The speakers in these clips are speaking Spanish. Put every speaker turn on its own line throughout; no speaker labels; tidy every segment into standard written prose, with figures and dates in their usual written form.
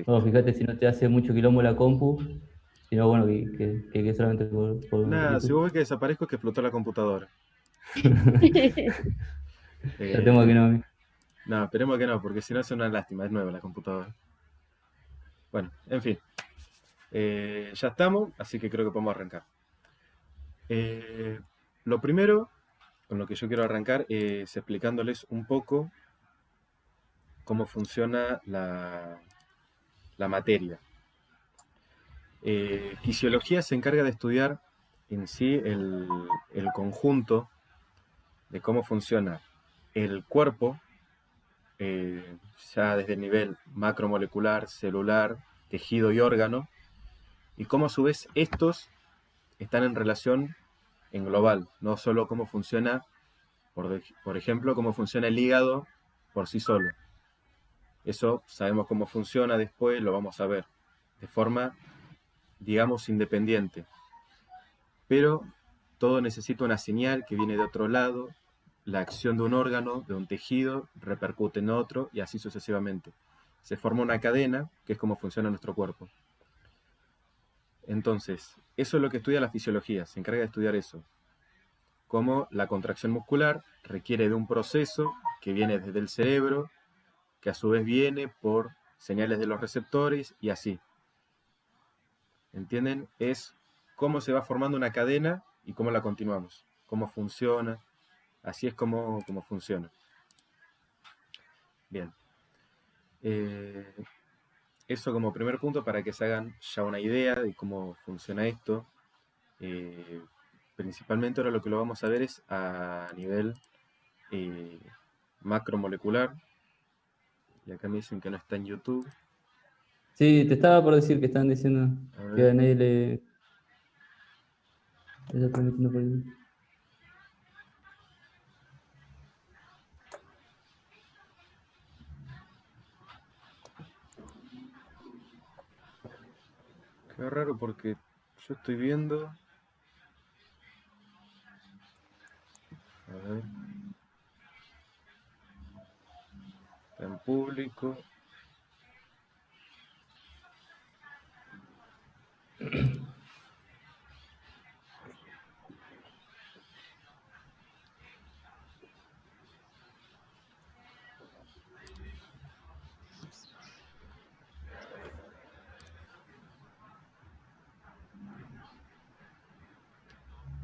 Bueno,
Listo.
fíjate si no te hace mucho quilombo la compu, sino bueno, que solamente por
Nada, si
YouTube.
vos ves que desaparezco es que explotó la computadora.
Ya tengo que
Eh,
no.
no, esperemos que no, porque si no es una lástima, es nueva la computadora. Bueno, en fin. Ya estamos, así que creo que podemos arrancar. Eh, lo primero con lo que yo quiero arrancar es explicándoles un poco cómo funciona la materia. Fisiología se encarga de estudiar en sí el conjunto de cómo funciona el cuerpo, ya desde el nivel macromolecular, celular, tejido y órgano, y cómo a su vez estos están en relación en global, no solo cómo funciona, por ejemplo, cómo funciona el hígado por sí solo. Eso sabemos cómo funciona después, lo vamos a ver de forma, digamos, independiente. Pero todo necesita una señal que viene de otro lado, la acción de un órgano, de un tejido, repercute en otro y así sucesivamente. Se forma una cadena, que es como funciona nuestro cuerpo. Entonces, eso es lo que estudia la fisiología, se encarga de estudiar eso. Cómo la contracción muscular requiere de un proceso que viene desde el cerebro, que a su vez viene por señales de los receptores y así. ¿Entienden? Es cómo se va formando una cadena y cómo la continuamos, cómo funciona. Así es como funciona. Bien. Eh, Eso como primer punto para que se hagan ya una idea de cómo funciona esto. Eh, Principalmente ahora lo que lo vamos a ver es a nivel eh, macromolecular. Y acá me dicen que no está en YouTube.
Sí, te estaba por decir que están diciendo
A
que
ver.
a nadie le está transmitiendo por ahí.
Qué raro porque yo estoy viendo. A ver. Está en público.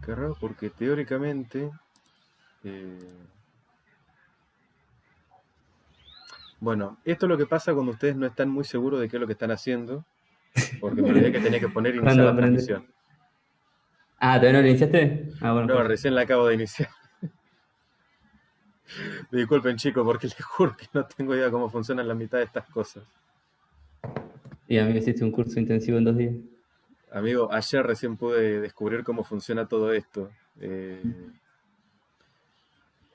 Qué raro porque teóricamente. eh, Bueno, esto es lo que pasa cuando ustedes no están muy seguros de qué es lo que están haciendo, porque me olvidé que tenía que poner iniciar
¿Cuándo
la
aprende?
transmisión.
Ah, ¿todavía no lo iniciaste? Ah, bueno,
No,
joya.
recién la acabo de iniciar. Disculpen chicos, porque les juro que no tengo idea cómo funcionan la mitad de estas cosas.
Y a mí hiciste un curso intensivo en 2 días.
Amigo, ayer recién pude descubrir cómo funciona todo esto.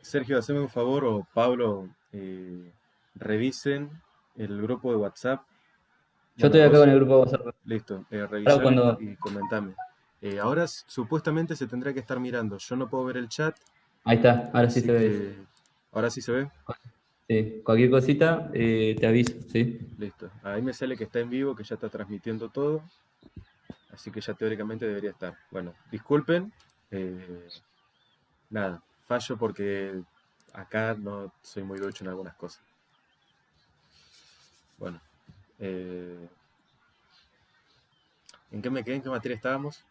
Sergio, haceme un favor, o Pablo, revisen el grupo de WhatsApp.
Yo
Bueno,
estoy acá con
vos,
el grupo de WhatsApp.
listo,
Ahora
revisalo
cuando...
y comentame. Ahora supuestamente se tendrá que estar mirando. Yo no puedo ver el chat.
Ahí está, ahora sí
Así
se ve.
que ahora sí se ve.
Sí, cualquier cosita te aviso, ¿sí?
Listo. Ahí me sale que está en vivo, que ya está transmitiendo todo. Así que ya teóricamente debería estar. Bueno, disculpen. eh, Nada, fallo porque acá no soy muy ducho en algunas cosas. Bueno, eh, ¿en qué me quedé? ¿En qué materia estábamos?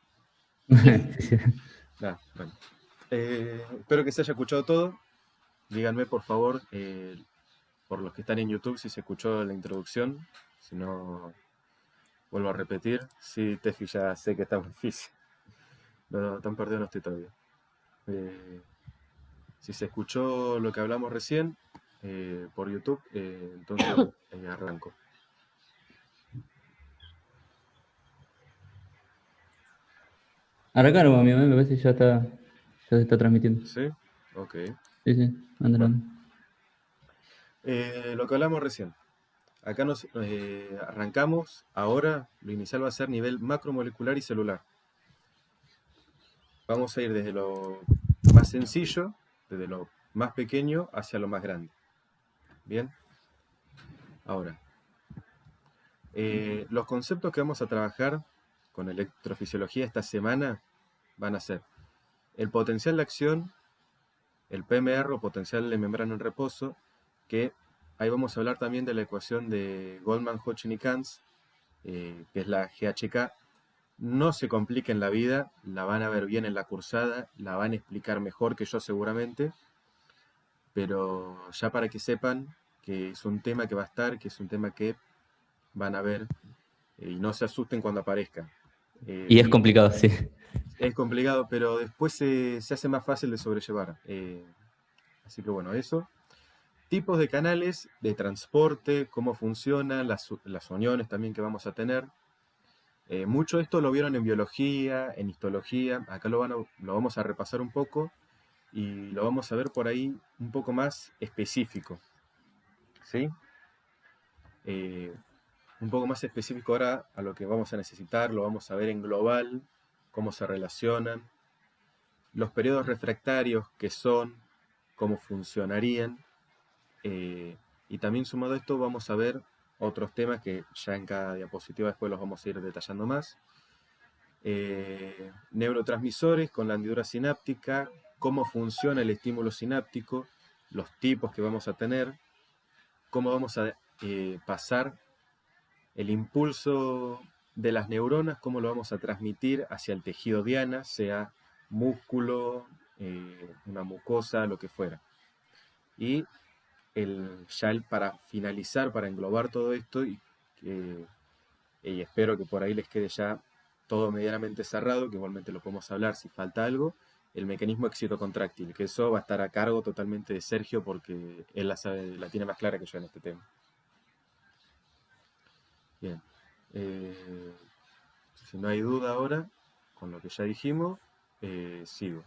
Nada, bueno. Espero que se haya escuchado todo. Díganme, por favor, por los que están en YouTube, si se escuchó la introducción. Si no, vuelvo a repetir. Sí, Tefi, ya sé que está muy difícil. No, no, tan perdido no estoy todavía. Eh, si se escuchó lo que hablamos recién por YouTube, entonces arranco.
Arrancaron, amigo, me parece que ya se está transmitiendo.
¿Sí? Ok.
Sí, sí, anda,
Bueno,
anda.
lo que hablamos recién. Acá nos arrancamos. Ahora lo inicial va a ser nivel macromolecular y celular. Vamos a ir desde lo más sencillo, desde lo más pequeño hacia lo más grande. Bien. Ahora, Los conceptos que vamos a trabajar con electrofisiología esta semana van a ser el potencial de acción, el PMR o potencial de membrana en reposo, que ahí vamos a hablar también de la ecuación de Goldman, Hodgkin y Kans, que es la GHK. No se compliquen la vida, la van a ver bien en la cursada, la van a explicar mejor que yo seguramente, pero ya para que sepan que es un tema que va a estar, que es un tema que van a ver, y no se asusten cuando aparezca.
Y es complicado, sí.
Es complicado, pero después se hace más fácil de sobrellevar. Así que bueno, eso. Tipos de canales de transporte, cómo funcionan, las uniones también que vamos a tener. Mucho de esto lo vieron en biología, en histología. Acá lo vamos a repasar un poco y lo vamos a ver por ahí un poco más específico. ¿Sí? Eh, un poco más específico ahora a lo que vamos a necesitar, lo vamos a ver en global, cómo se relacionan, los periodos refractarios que son, cómo funcionarían, y también sumado a esto vamos a ver otros temas que ya en cada diapositiva después los vamos a ir detallando más. Neurotransmisores con la hendidura sináptica, cómo funciona el estímulo sináptico, los tipos que vamos a tener, cómo vamos a pasar el impulso de las neuronas, cómo lo vamos a transmitir hacia el tejido diana, sea músculo, una mucosa, lo que fuera. Y para finalizar, para englobar todo esto, y espero que por ahí les quede ya todo medianamente cerrado, que igualmente lo podemos hablar si falta algo, el mecanismo excitocontráctil, que eso va a estar a cargo totalmente de Sergio porque él la tiene más clara que yo en este tema. Bien. Si no hay duda ahora, con lo que ya dijimos, sigo.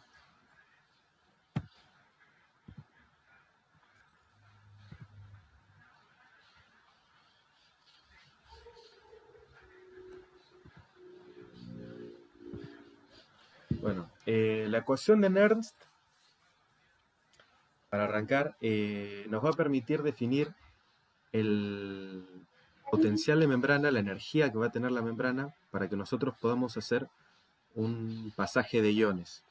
Bueno, la ecuación de Nernst, para arrancar, nos va a permitir definir el potencial de membrana, la energía que va a tener la membrana, para que nosotros podamos hacer un pasaje de iones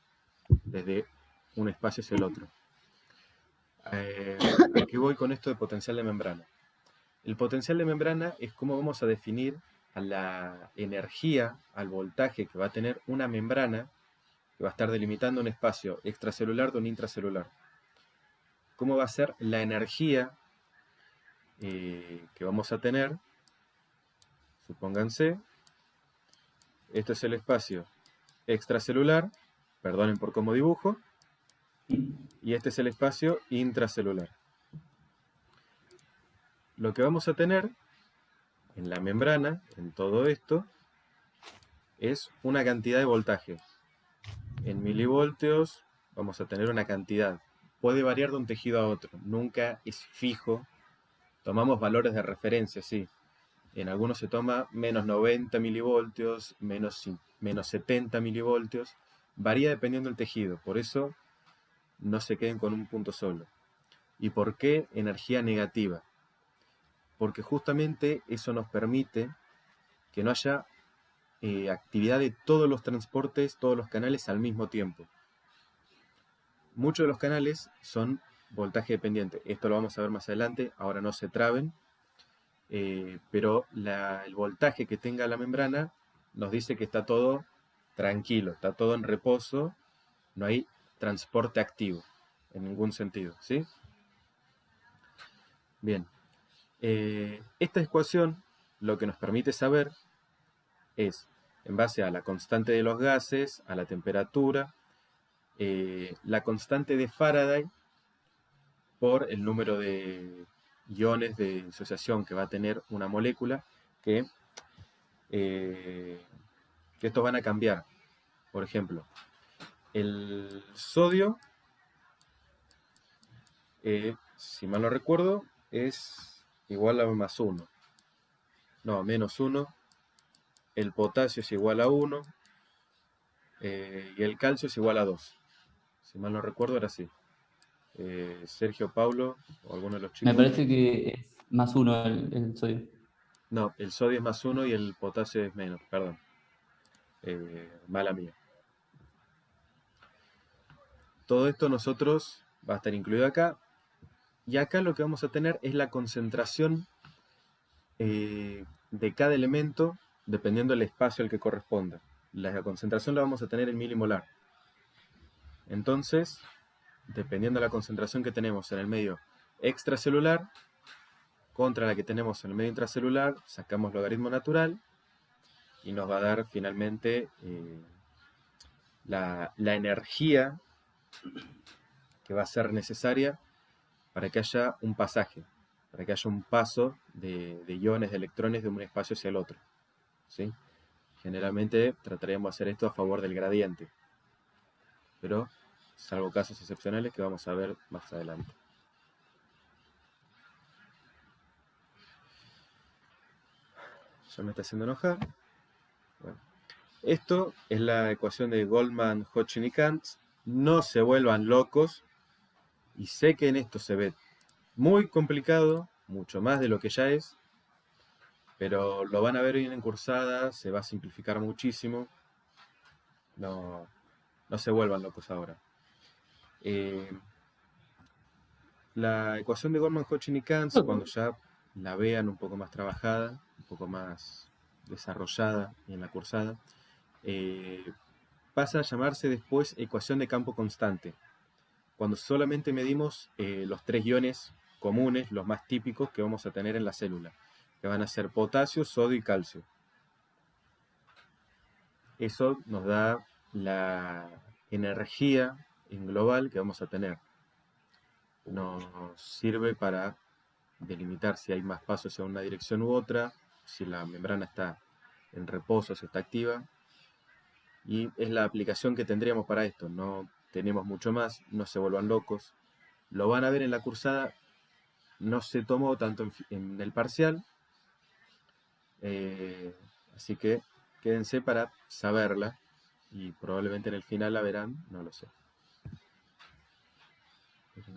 desde un espacio hacia el otro. ¿A qué voy con esto de potencial de membrana? El potencial de membrana es cómo vamos a definir a la energía, al voltaje que va a tener una membrana que va a estar delimitando un espacio extracelular de un intracelular. ¿Cómo va a ser la energía que vamos a tener? Supónganse, este es el espacio extracelular, perdonen por cómo dibujo, y este es el espacio intracelular. Lo que vamos a tener en la membrana, en todo esto, es una cantidad de voltaje. En milivoltios vamos a tener una cantidad. Puede variar de un tejido a otro, nunca es fijo. Tomamos valores de referencia, sí. En algunos se toma menos 90 milivoltios, menos 70 milivoltios. Varía dependiendo del tejido, por eso no se queden con un punto solo. ¿Y por qué energía negativa? Porque justamente eso nos permite que no haya actividad de todos los transportes, todos los canales al mismo tiempo. Muchos de los canales son voltaje dependiente. Esto lo vamos a ver más adelante, ahora no se traben. Pero el voltaje que tenga la membrana nos dice que está todo tranquilo, está todo en reposo, no hay transporte activo en ningún sentido, ¿sí? Bien, esta ecuación lo que nos permite saber es, en base a la constante de los gases, a la temperatura, la constante de Faraday por el número de iones de disociación que va a tener una molécula que estos van a cambiar. Por ejemplo, el sodio, si mal no recuerdo, es igual a más 1. No, menos 1. El potasio es igual a 1. Y el calcio es igual a 2. Si mal no recuerdo, era así. Sergio, Paulo o alguno de los
Me
chicos.
parece que es más uno el sodio.
No, el sodio es +1 y el potasio es menos, perdón. Mala mía. Todo esto nosotros va a estar incluido acá. Y acá lo que vamos a tener es la concentración de cada elemento dependiendo del espacio al que corresponda. La concentración la vamos a tener en milimolar. Entonces, dependiendo de la concentración que tenemos en el medio extracelular contra la que tenemos en el medio intracelular, sacamos logaritmo natural y nos va a dar finalmente la energía que va a ser necesaria para que haya un pasaje, para que haya un paso de iones, de electrones de un espacio hacia el otro, ¿sí? Generalmente trataríamos de hacer esto a favor del gradiente, pero salvo casos excepcionales que vamos a ver más adelante. Ya me está haciendo enojar. Bueno, esto es la ecuación de Goldman, Hodgkin y Kantz. No se vuelvan locos, y sé que en esto se ve muy complicado, mucho más de lo que ya es, pero lo van a ver bien en cursada, se va a simplificar muchísimo. No, no se vuelvan locos ahora. La ecuación de Goldman, Hodgkin y Kantz, cuando ya la vean un poco más trabajada, un poco más desarrollada en la cursada, pasa a llamarse después ecuación de campo constante, cuando solamente medimos los 3 iones comunes, los más típicos que vamos a tener en la célula, que van a ser potasio, sodio y calcio. Eso nos da la energía en global que vamos a tener. Nos sirve para delimitar si hay más pasos en una dirección u otra, si la membrana está en reposo, si está activa, y es la aplicación que tendríamos para esto. No tenemos mucho más, no se vuelvan locos. Lo van a ver en la cursada, no se tomó tanto en el parcial, así que quédense para saberla, y probablemente en el final la verán, no lo sé.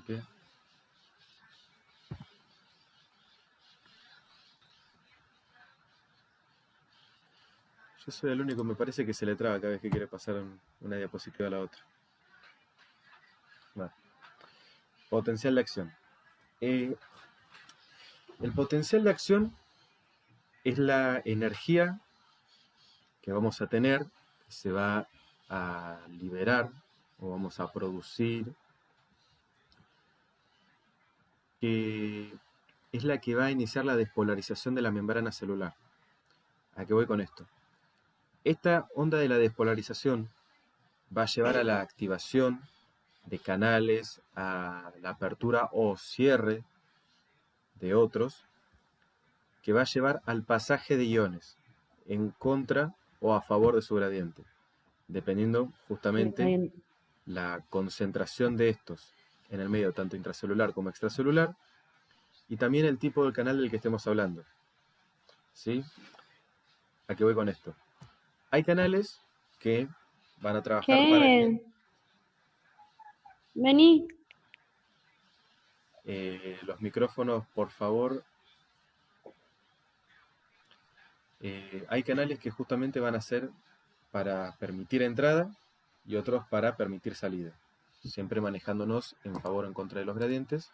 ¿Qué? Yo soy el único, me parece que se le traba cada vez que quiere pasar una diapositiva a la otra. Bueno. Potencial de acción. El potencial de acción es la energía que vamos a tener, que se va a liberar o vamos a producir, que es la que va a iniciar la despolarización de la membrana celular. ¿A qué voy con esto? Esta onda de la despolarización va a llevar a la activación de canales, a la apertura o cierre de otros, que va a llevar al pasaje de iones en contra o a favor de su gradiente, dependiendo justamente la concentración de estos en el medio, tanto intracelular como extracelular, y también el tipo de canal del que estemos hablando. ¿Sí? ¿A qué voy con esto? Hay canales que van a trabajar para que...
Vení.
Los micrófonos, por favor. Hay canales que justamente van a ser para permitir entrada y otros para permitir salida, siempre manejándonos en favor o en contra de los gradientes.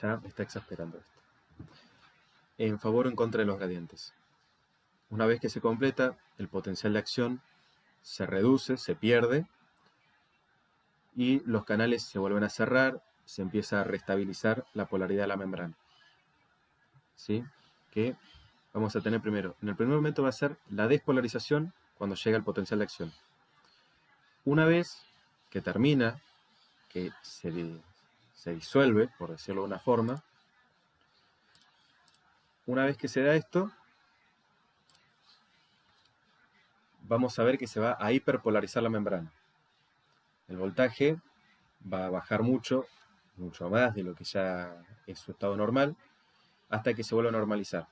Ya me está exasperando esto. En favor o en contra de los gradientes. Una vez que se completa, el potencial de acción se reduce, se pierde, y los canales se vuelven a cerrar, se empieza a restabilizar la polaridad de la membrana. ¿Sí? Que vamos a tener primero. En el primer momento va a ser la despolarización cuando llega el potencial de acción. Una vez que termina, que se disuelve, por decirlo de una forma, una vez que se da esto, vamos a ver que se va a hiperpolarizar la membrana. El voltaje va a bajar mucho, mucho más de lo que ya es su estado normal, hasta que se vuelva a normalizar.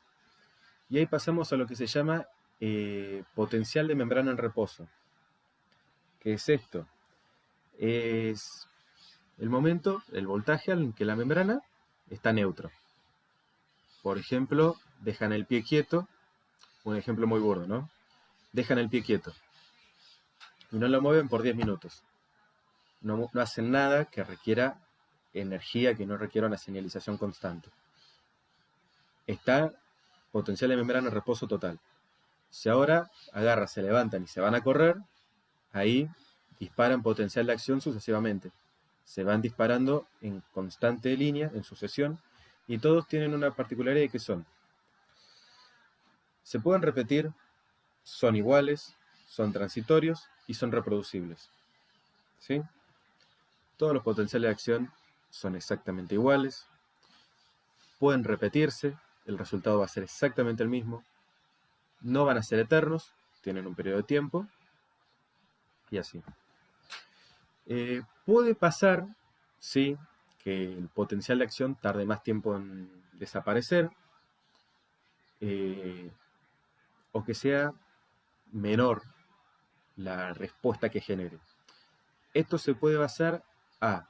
Y ahí pasamos a lo que se llama potencial de membrana en reposo. ¿Qué es esto? Es el momento, el voltaje en que la membrana está neutro. Por ejemplo, dejan el pie quieto, un ejemplo muy burdo, ¿no? Dejan el pie quieto y no lo mueven por 10 minutos. No hacen nada que requiera energía, que no requiera una señalización constante. Está potencial de membrana en reposo total. Si ahora agarran, se levantan y se van a correr, ahí disparan potencial de acción sucesivamente. Se van disparando en constante línea, en sucesión, y todos tienen una particularidad que se pueden repetir, son iguales, son transitorios y son reproducibles. ¿Sí? Todos los potenciales de acción son exactamente iguales, pueden repetirse, el resultado va a ser exactamente el mismo, no van a ser eternos, tienen un periodo de tiempo, y así. Puede pasar, sí, que el potencial de acción tarde más tiempo en desaparecer, o que sea menor la respuesta que genere. Esto se puede basar a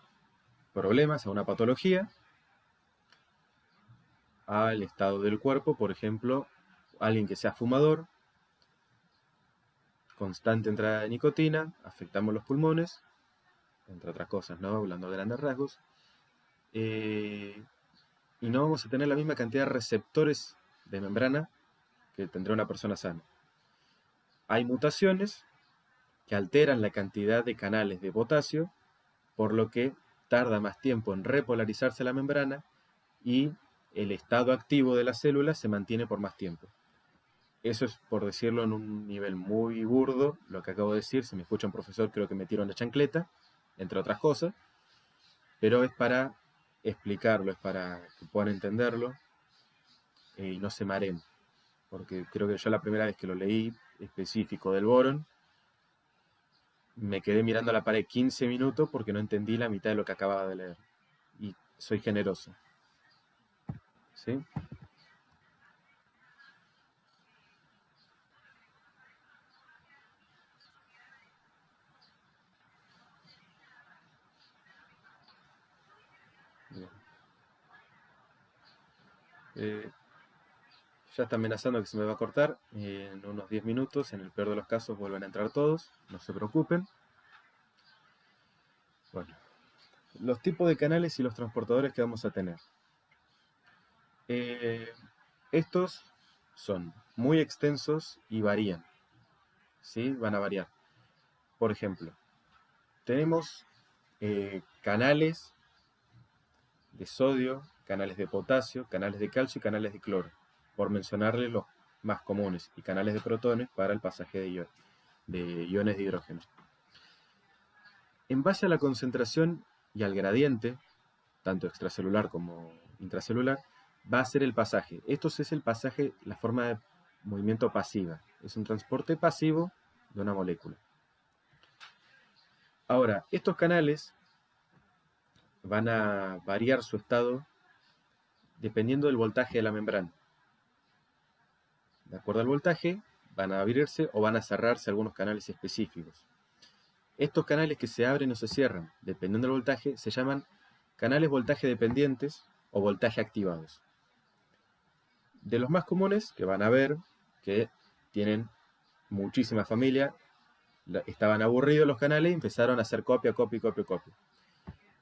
problemas, a una patología, al estado del cuerpo, por ejemplo, alguien que sea fumador, constante entrada de nicotina, afectamos los pulmones, entre otras cosas, ¿no? Hablando de grandes rasgos, y no vamos a tener la misma cantidad de receptores de membrana que tendrá una persona sana. Hay mutaciones que alteran la cantidad de canales de potasio, por lo que tarda más tiempo en repolarizarse la membrana y el estado activo de la célula se mantiene por más tiempo. Eso es, por decirlo en un nivel muy burdo, lo que acabo de decir. Si me escucha un profesor, creo que me tiro una chancleta, entre otras cosas, pero es para explicarlo, es para que puedan entenderlo y no se mareen, porque creo que yo la primera vez que lo leí específico del boron, me quedé mirando a la pared 15 minutos porque no entendí la mitad de lo que acababa de leer. Y soy generoso. ¿Sí? Bien. Ya está amenazando que se me va a cortar. En unos 10 minutos, en el peor de los casos, vuelven a entrar todos. No se preocupen. Bueno, los tipos de canales y los transportadores que vamos a tener. Estos son muy extensos y varían. ¿Sí? Van a variar. Por ejemplo, tenemos canales de sodio, canales de potasio, canales de calcio y canales de cloro, por mencionarles los más comunes, y canales de protones para el pasaje de iones de hidrógeno. En base a la concentración y al gradiente, tanto extracelular como intracelular, va a ser el pasaje. Esto es el pasaje, la forma de movimiento pasiva. Es un transporte pasivo de una molécula. Ahora, estos canales van a variar su estado dependiendo del voltaje de la membrana. De acuerdo al voltaje, van a abrirse o van a cerrarse algunos canales específicos. Estos canales que se abren o se cierran, dependiendo del voltaje, se llaman canales voltaje dependientes o voltaje activados. De los más comunes, que van a ver que tienen muchísima familia, estaban aburridos los canales y empezaron a hacer copia.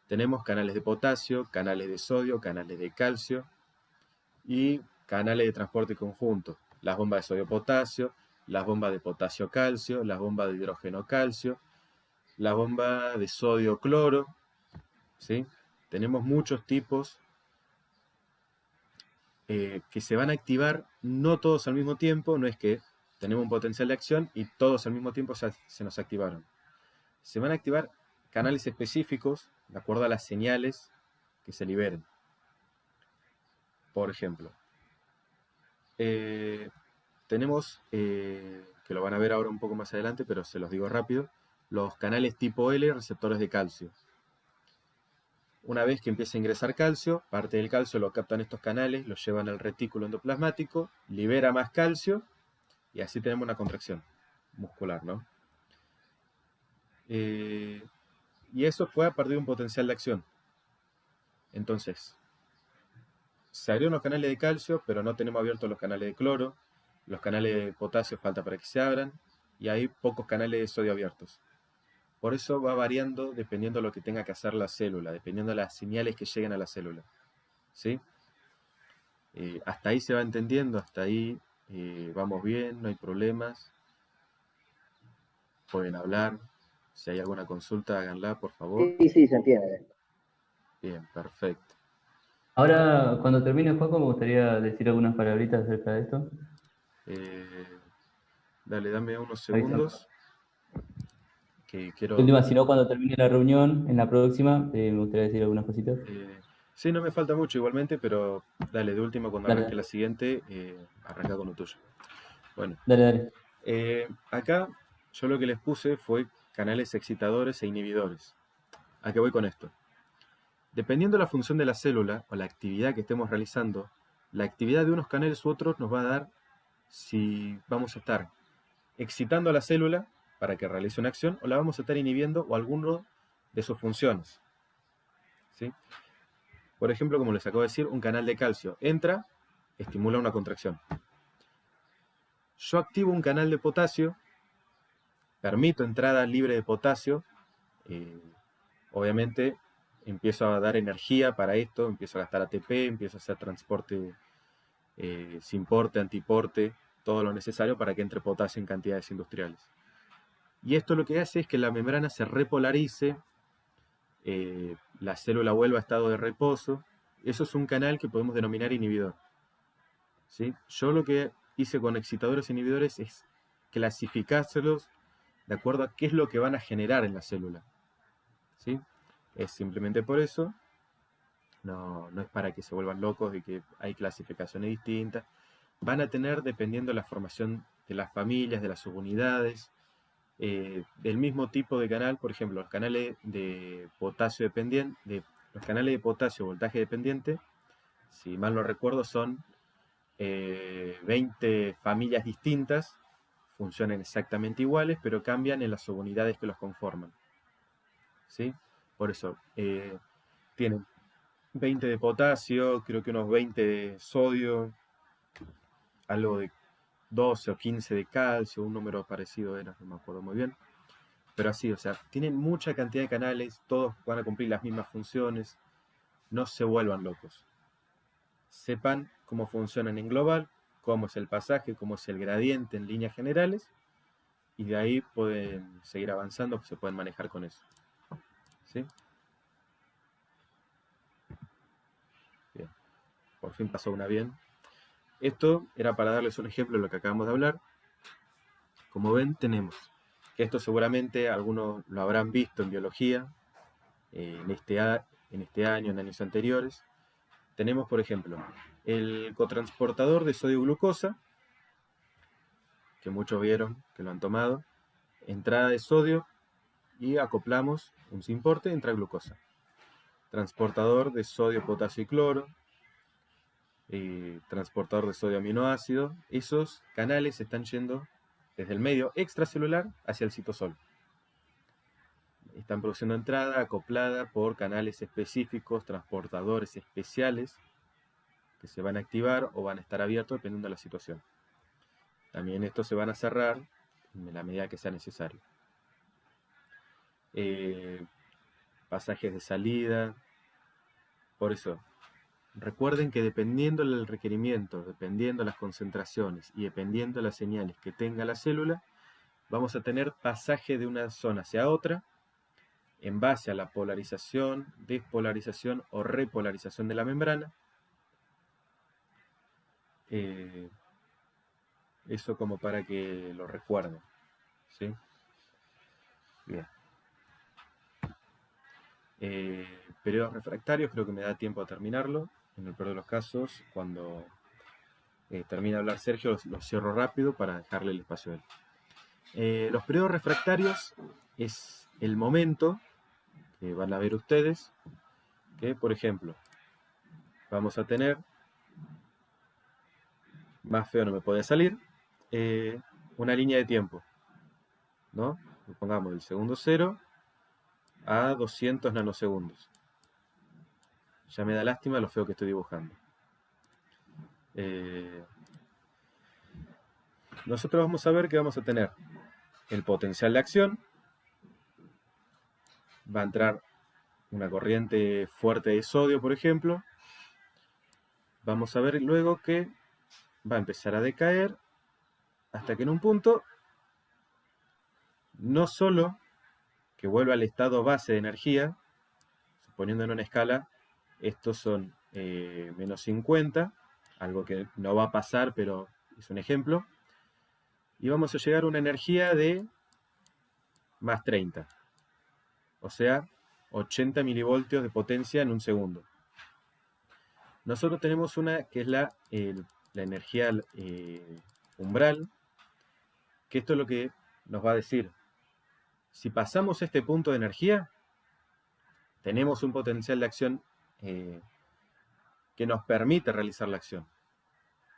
Tenemos canales de potasio, canales de sodio, canales de calcio y canales de transporte conjunto. Las bombas de sodio-potasio, las bombas de potasio-calcio, las bombas de hidrógeno-calcio, la bomba de sodio-cloro, ¿sí? Tenemos muchos tipos que se van a activar, no todos al mismo tiempo, no es que tenemos un potencial de acción y todos al mismo tiempo se nos activaron. Se van a activar canales específicos de acuerdo a las señales que se liberen. Por ejemplo, tenemos, que lo van a ver ahora un poco más adelante, pero se los digo rápido, los canales tipo L, receptores de calcio. Una vez que empieza a ingresar calcio, parte del calcio lo captan estos canales, lo llevan al retículo endoplasmático, libera más calcio y así tenemos una contracción muscular, ¿no? Y eso fue a partir de un potencial de acción. Entonces, se abrieron los canales de calcio, pero no tenemos abiertos los canales de cloro. Los canales de potasio falta para que se abran. Y hay pocos canales de sodio abiertos. Por eso va variando dependiendo de lo que tenga que hacer la célula, dependiendo de las señales que lleguen a la célula. ¿Sí? Hasta ahí se va entendiendo, hasta ahí vamos bien, no hay problemas. Pueden hablar. Si hay alguna consulta, háganla, por favor.
Sí, sí, se entiende.
Bien, perfecto.
Ahora, cuando termine el juego, me gustaría decir algunas palabritas acerca de esto.
Dale, dame unos
Avísame.
segundos. Que quiero...
Última, si no, cuando termine la reunión, en la próxima, me gustaría decir algunas cositas.
Sí, no me falta mucho igualmente, pero dale, de última, cuando
Dale,
arranque la siguiente, arranca con lo tuyo. Bueno,
dale.
acá yo lo que les puse fue canales excitadores e inhibidores. ¿A qué voy con esto? Dependiendo de la función de la célula o la actividad que estemos realizando, la actividad de unos canales u otros nos va a dar si vamos a estar excitando a la célula para que realice una acción o la vamos a estar inhibiendo o alguno de sus funciones. ¿Sí? Por ejemplo, como les acabo de decir, un canal de calcio entra, estimula una contracción. Yo activo un canal de potasio, permito entrada libre de potasio, obviamente empiezo a dar energía para esto, empiezo a gastar ATP, empiezo a hacer transporte sin porte, antiporte, todo lo necesario para que entre potasio en cantidades industriales. Y esto lo que hace es que la membrana se repolarice, la célula vuelva a estado de reposo. Eso es un canal que podemos denominar inhibidor. ¿Sí? Yo lo que hice con excitadores e inhibidores es clasificárselos de acuerdo a qué es lo que van a generar en la célula. ¿Sí? Es simplemente por eso. No es para que se vuelvan locos y que hay clasificaciones distintas. Van a tener, dependiendo de la formación de las familias, de las subunidades, del mismo tipo de canal. Por ejemplo, los canales de potasio dependiente, los canales de potasio voltaje dependiente, si mal no recuerdo, son 20 familias distintas, funcionan exactamente iguales, pero cambian en las subunidades que los conforman. ¿Sí? Por eso, tienen 20 de potasio, creo que unos 20 de sodio, algo de 12 o 15 de calcio, un número parecido era, no me acuerdo muy bien. Pero así, o sea, tienen mucha cantidad de canales, todos van a cumplir las mismas funciones, no se vuelvan locos. Sepan cómo funcionan en global, cómo es el pasaje, cómo es el gradiente en líneas generales, y de ahí pueden seguir avanzando, se pueden manejar con eso. ¿Sí? Bien. Por fin pasó una bien. Esto era para darles un ejemplo de lo que acabamos de hablar. Como ven, tenemos que esto seguramente algunos lo habrán visto en biología, en este año, en años anteriores. Tenemos, por ejemplo, el cotransportador de sodio-glucosa, que muchos vieron, que lo han tomado, entrada de sodio y acoplamos un sin porte, entra glucosa. Transportador de sodio, potasio y cloro, transportador de sodio aminoácido. Esos canales están yendo desde el medio extracelular hacia el citosol. Están produciendo entrada acoplada por canales específicos, transportadores especiales que se van a activar o van a estar abiertos dependiendo de la situación. También estos se van a cerrar en la medida que sea necesario. Pasajes de salida. Por eso, recuerden que dependiendo del requerimiento, dependiendo de las concentraciones y dependiendo de las señales que tenga la célula, vamos a tener pasaje de una zona hacia otra en base a la polarización, despolarización o repolarización de la membrana. Eso como para que lo recuerden. ¿Sí? Bien. Periodos refractarios, creo que me da tiempo a terminarlo. En el peor de los casos, cuando termine de hablar Sergio, lo cierro rápido para dejarle el espacio a él. Los periodos refractarios es el momento que van a ver ustedes que, por ejemplo, vamos a tener, más feo no me puede salir, una línea de tiempo, ¿no? Pongamos el segundo 0 a 200 nanosegundos. Ya me da lástima lo feo que estoy dibujando. Nosotros vamos a ver que vamos a tener el potencial de acción. Va a entrar una corriente fuerte de sodio, por ejemplo. Vamos a ver luego que va a empezar a decaer hasta que en un punto, no solo que vuelva al estado base de energía, suponiendo en una escala, estos son menos 50, algo que no va a pasar, pero es un ejemplo, y vamos a llegar a una energía de más 30, o sea, 80 milivoltios de potencia en un segundo. Nosotros tenemos una que es la energía umbral, que esto es lo que nos va a decir. Si pasamos este punto de energía, tenemos un potencial de acción que nos permite realizar la acción.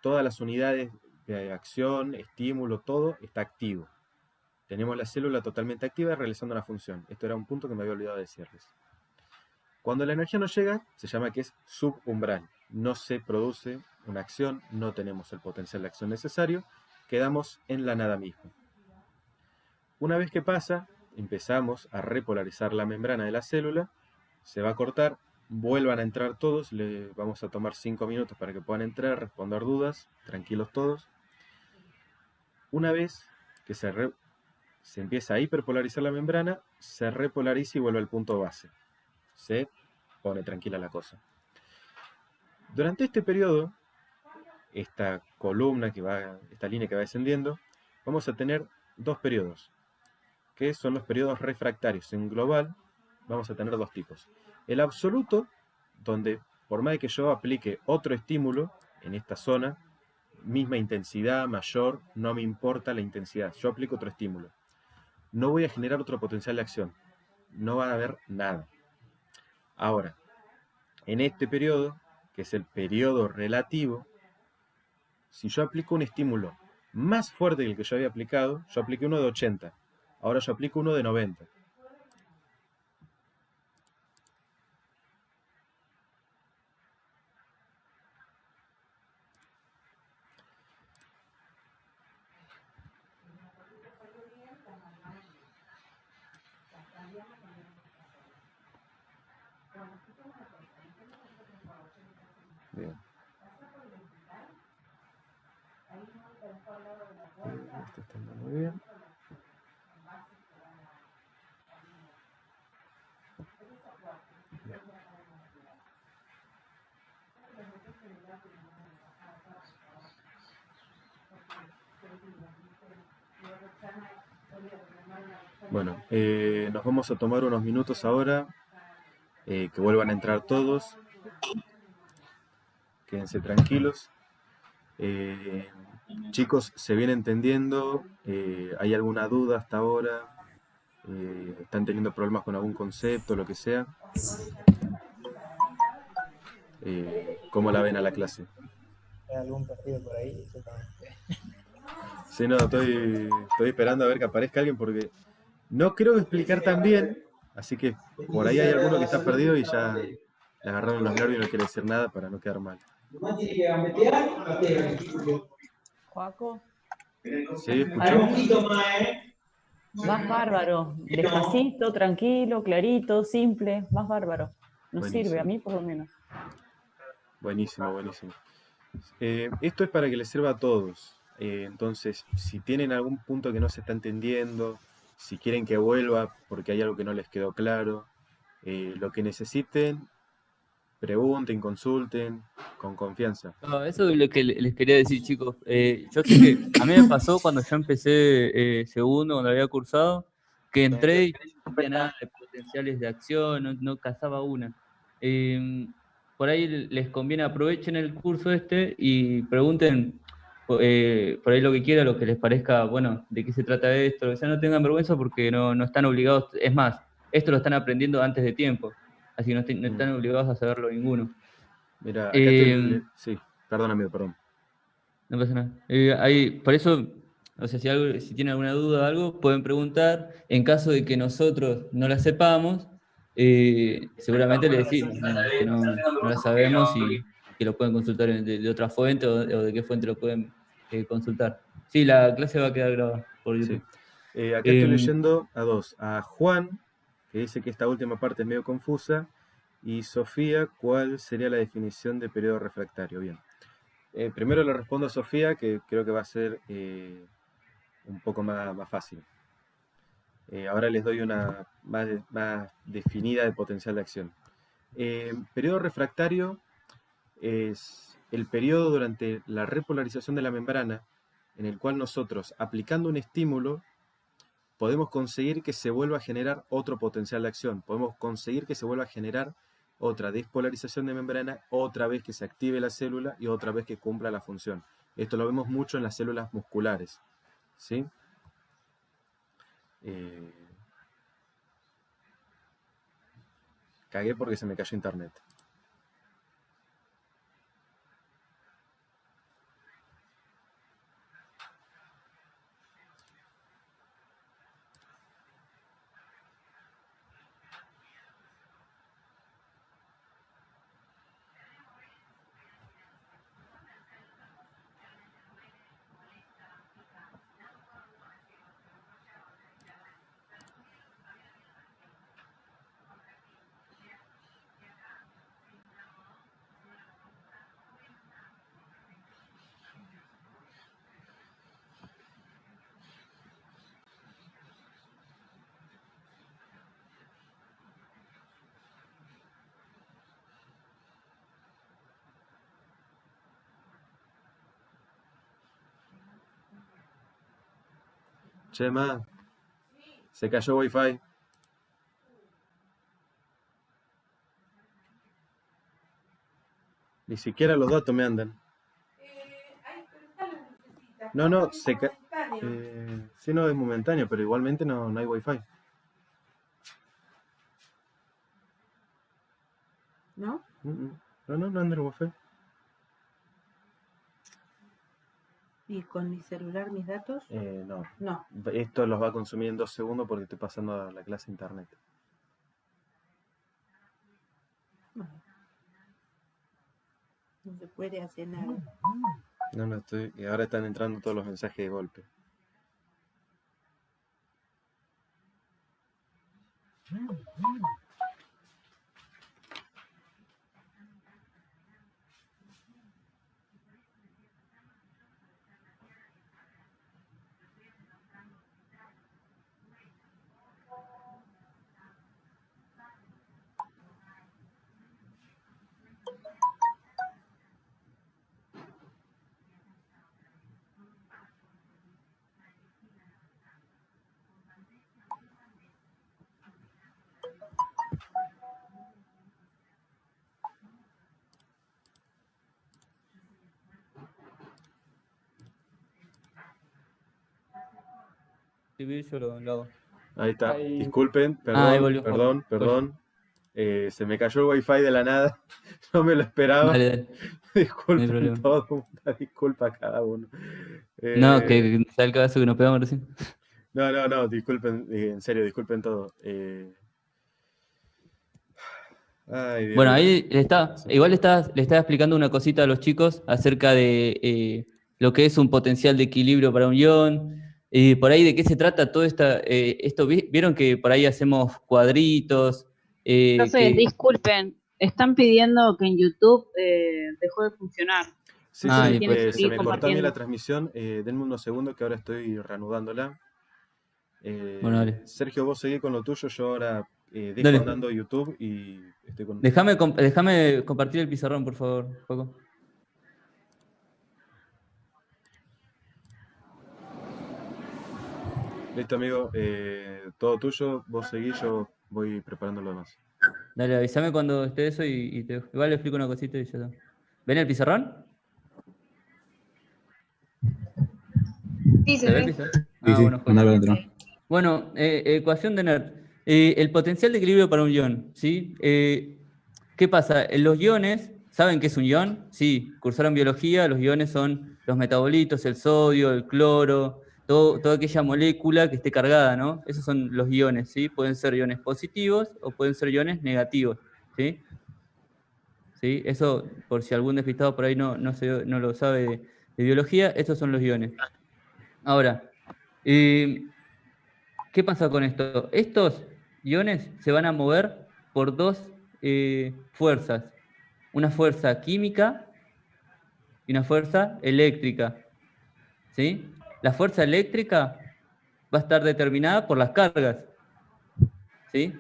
Todas las unidades de acción, estímulo, todo está activo. Tenemos la célula totalmente activa realizando una función. Esto era un punto que me había olvidado de decirles. Cuando la energía no llega, se llama que es subumbral. No se produce una acción, no tenemos el potencial de acción necesario, quedamos en la nada misma. Una vez que pasa, empezamos a repolarizar la membrana de la célula, se va a cortar, vuelvan a entrar todos, le vamos a tomar 5 minutos para que puedan entrar, responder dudas, tranquilos todos. Una vez que se empieza a hiperpolarizar la membrana, se repolariza y vuelve al punto base. Se pone tranquila la cosa. Durante este periodo, esta columna esta línea que va descendiendo, vamos a tener dos periodos, que son los periodos refractarios. En global vamos a tener dos tipos. El absoluto, donde por más de que yo aplique otro estímulo en esta zona, misma intensidad, mayor, no me importa la intensidad, yo aplico otro estímulo. No voy a generar otro potencial de acción, no va a haber nada. Ahora, en este periodo, que es el periodo relativo, si yo aplico un estímulo más fuerte que el que yo había aplicado, yo apliqué uno de 80, ahora yo aplico uno de 90. Bien. Esto está andando muy bien. Bueno, nos vamos a tomar unos minutos ahora, que vuelvan a entrar todos. Quédense tranquilos. Chicos, ¿se viene entendiendo? ¿Hay alguna duda hasta ahora? ¿Están teniendo problemas con algún concepto, lo que sea? ¿Cómo la ven a la clase?
¿Hay algún perdido por ahí?
Sí, no, estoy esperando a ver que aparezca alguien porque no creo explicar tan bien, así que por ahí hay alguno que está perdido y ya le agarraron los nervios y no quiere decir nada para no quedar mal.
Joaco,
¿Sí? ¿Escuchó?
más bárbaro, despacito, tranquilo, clarito, simple, más bárbaro. Nos
Buenísimo.
sirve, a mí por lo menos.
Buenísimo, buenísimo. Esto es para que les sirva a todos. Entonces, si tienen algún punto que no se está entendiendo, si quieren que vuelva porque hay algo que no les quedó claro, lo que necesiten, pregunten, consulten, con confianza.
No, eso es lo que les quería decir, chicos. Yo sé que a mí me pasó cuando yo empecé segundo, cuando había cursado, que entré y no sabía nada de potenciales de acción, no cazaba una. Por ahí les conviene, aprovechen el curso y pregunten por ahí lo que quieran, lo que les parezca, bueno, de qué se trata esto, o sea, no tengan vergüenza porque no están obligados, es más, esto lo están aprendiendo antes de tiempo, así que no están obligados a saberlo ninguno.
Mira, acá estoy... Sí, perdón, amigo, perdón.
No pasa nada. Por eso, o sea, si tienen alguna duda o algo, pueden preguntar. En caso de que nosotros no la sepamos, seguramente le decimos que no la sabemos y que lo pueden consultar de otra fuente o de qué fuente lo pueden consultar. Sí, la clase va a quedar grabada por YouTube.
Sí. Acá estoy leyendo a dos. A Juan, que dice que esta última parte es medio confusa, y Sofía, ¿cuál sería la definición de periodo refractario? Bien. Primero le respondo a Sofía, que creo que va a ser un poco más fácil. Ahora les doy una más definida de potencial de acción. Periodo refractario es el periodo durante la repolarización de la membrana en el cual nosotros, aplicando un estímulo, podemos conseguir que se vuelva a generar otro potencial de acción. Podemos conseguir que se vuelva a generar otra despolarización de membrana, otra vez que se active la célula y otra vez que cumpla la función. Esto lo vemos mucho en las células musculares, ¿sí? Cagué porque se me cayó internet. Chema, se cayó Wi-Fi. Ni siquiera los datos me andan. No, sí, no es momentáneo, pero igualmente no hay Wi-Fi.
¿No?
No anda el Wi-Fi.
¿Y con mi celular mis datos?
No.
No.
Esto los va a consumir en 2 segundos porque estoy pasando a la clase internet.
No se puede hacer nada.
No estoy. Y ahora están entrando todos los mensajes de golpe.
Yo lo hago.
Ahí está.
Ahí.
Disculpen,
ahí volvió.
perdón. Se me cayó el Wi-Fi de la nada. No me lo esperaba.
Dale.
Disculpen
No hay problema.
todo. Una disculpa a cada uno.
No, que sea el caso que nos pegamos recién.
No, disculpen, en serio, disculpen todo. Ay, Dios.
Bueno, ahí igual le estaba explicando una cosita a los chicos acerca de lo que es un potencial de equilibrio para un ion, y por ahí de qué se trata todo esto. ¿Vieron que por ahí hacemos cuadritos?
Entonces, disculpen, están pidiendo que en YouTube dejó de funcionar.
Sí,
Ah,
sí,
y pues,
se me cortó a mí
compartiendo.
la transmisión. Denme unos segundos que ahora estoy reanudándola.
Bueno, dale.
Sergio, vos seguí con lo tuyo. Yo ahora dejo
Dale.
andando YouTube y estoy con...
Déjame compartir el pizarrón, por favor, Joaco.
Listo, amigo. Todo tuyo. Vos seguí, yo voy preparando lo demás.
Dale, avísame cuando esté eso y te dejo. Igual le explico una cosita y ya está. ¿Ven el pizarrón?
Sí,
¿Se
se
ve el
ve.
pizarrón?
Sí, sí,
Bueno, joder.
andalo adentro.
Bueno, ecuación de Nernst. El potencial de equilibrio para un ion, ¿sí? ¿Qué pasa? Los iones, ¿saben qué es un ion? Sí, cursaron biología, los iones son los metabolitos, el sodio, el cloro, toda aquella molécula que esté cargada, ¿no? Esos son los iones, ¿sí? Pueden ser iones positivos o pueden ser iones negativos, ¿sí? ¿Sí? Eso, por si algún despistado por ahí no lo sabe de biología, estos son los iones. Ahora, ¿qué pasa con esto? Estos iones se van a mover por dos fuerzas. Una fuerza química y una fuerza eléctrica. ¿Sí? La fuerza eléctrica va a estar determinada por las cargas. ¿Sí?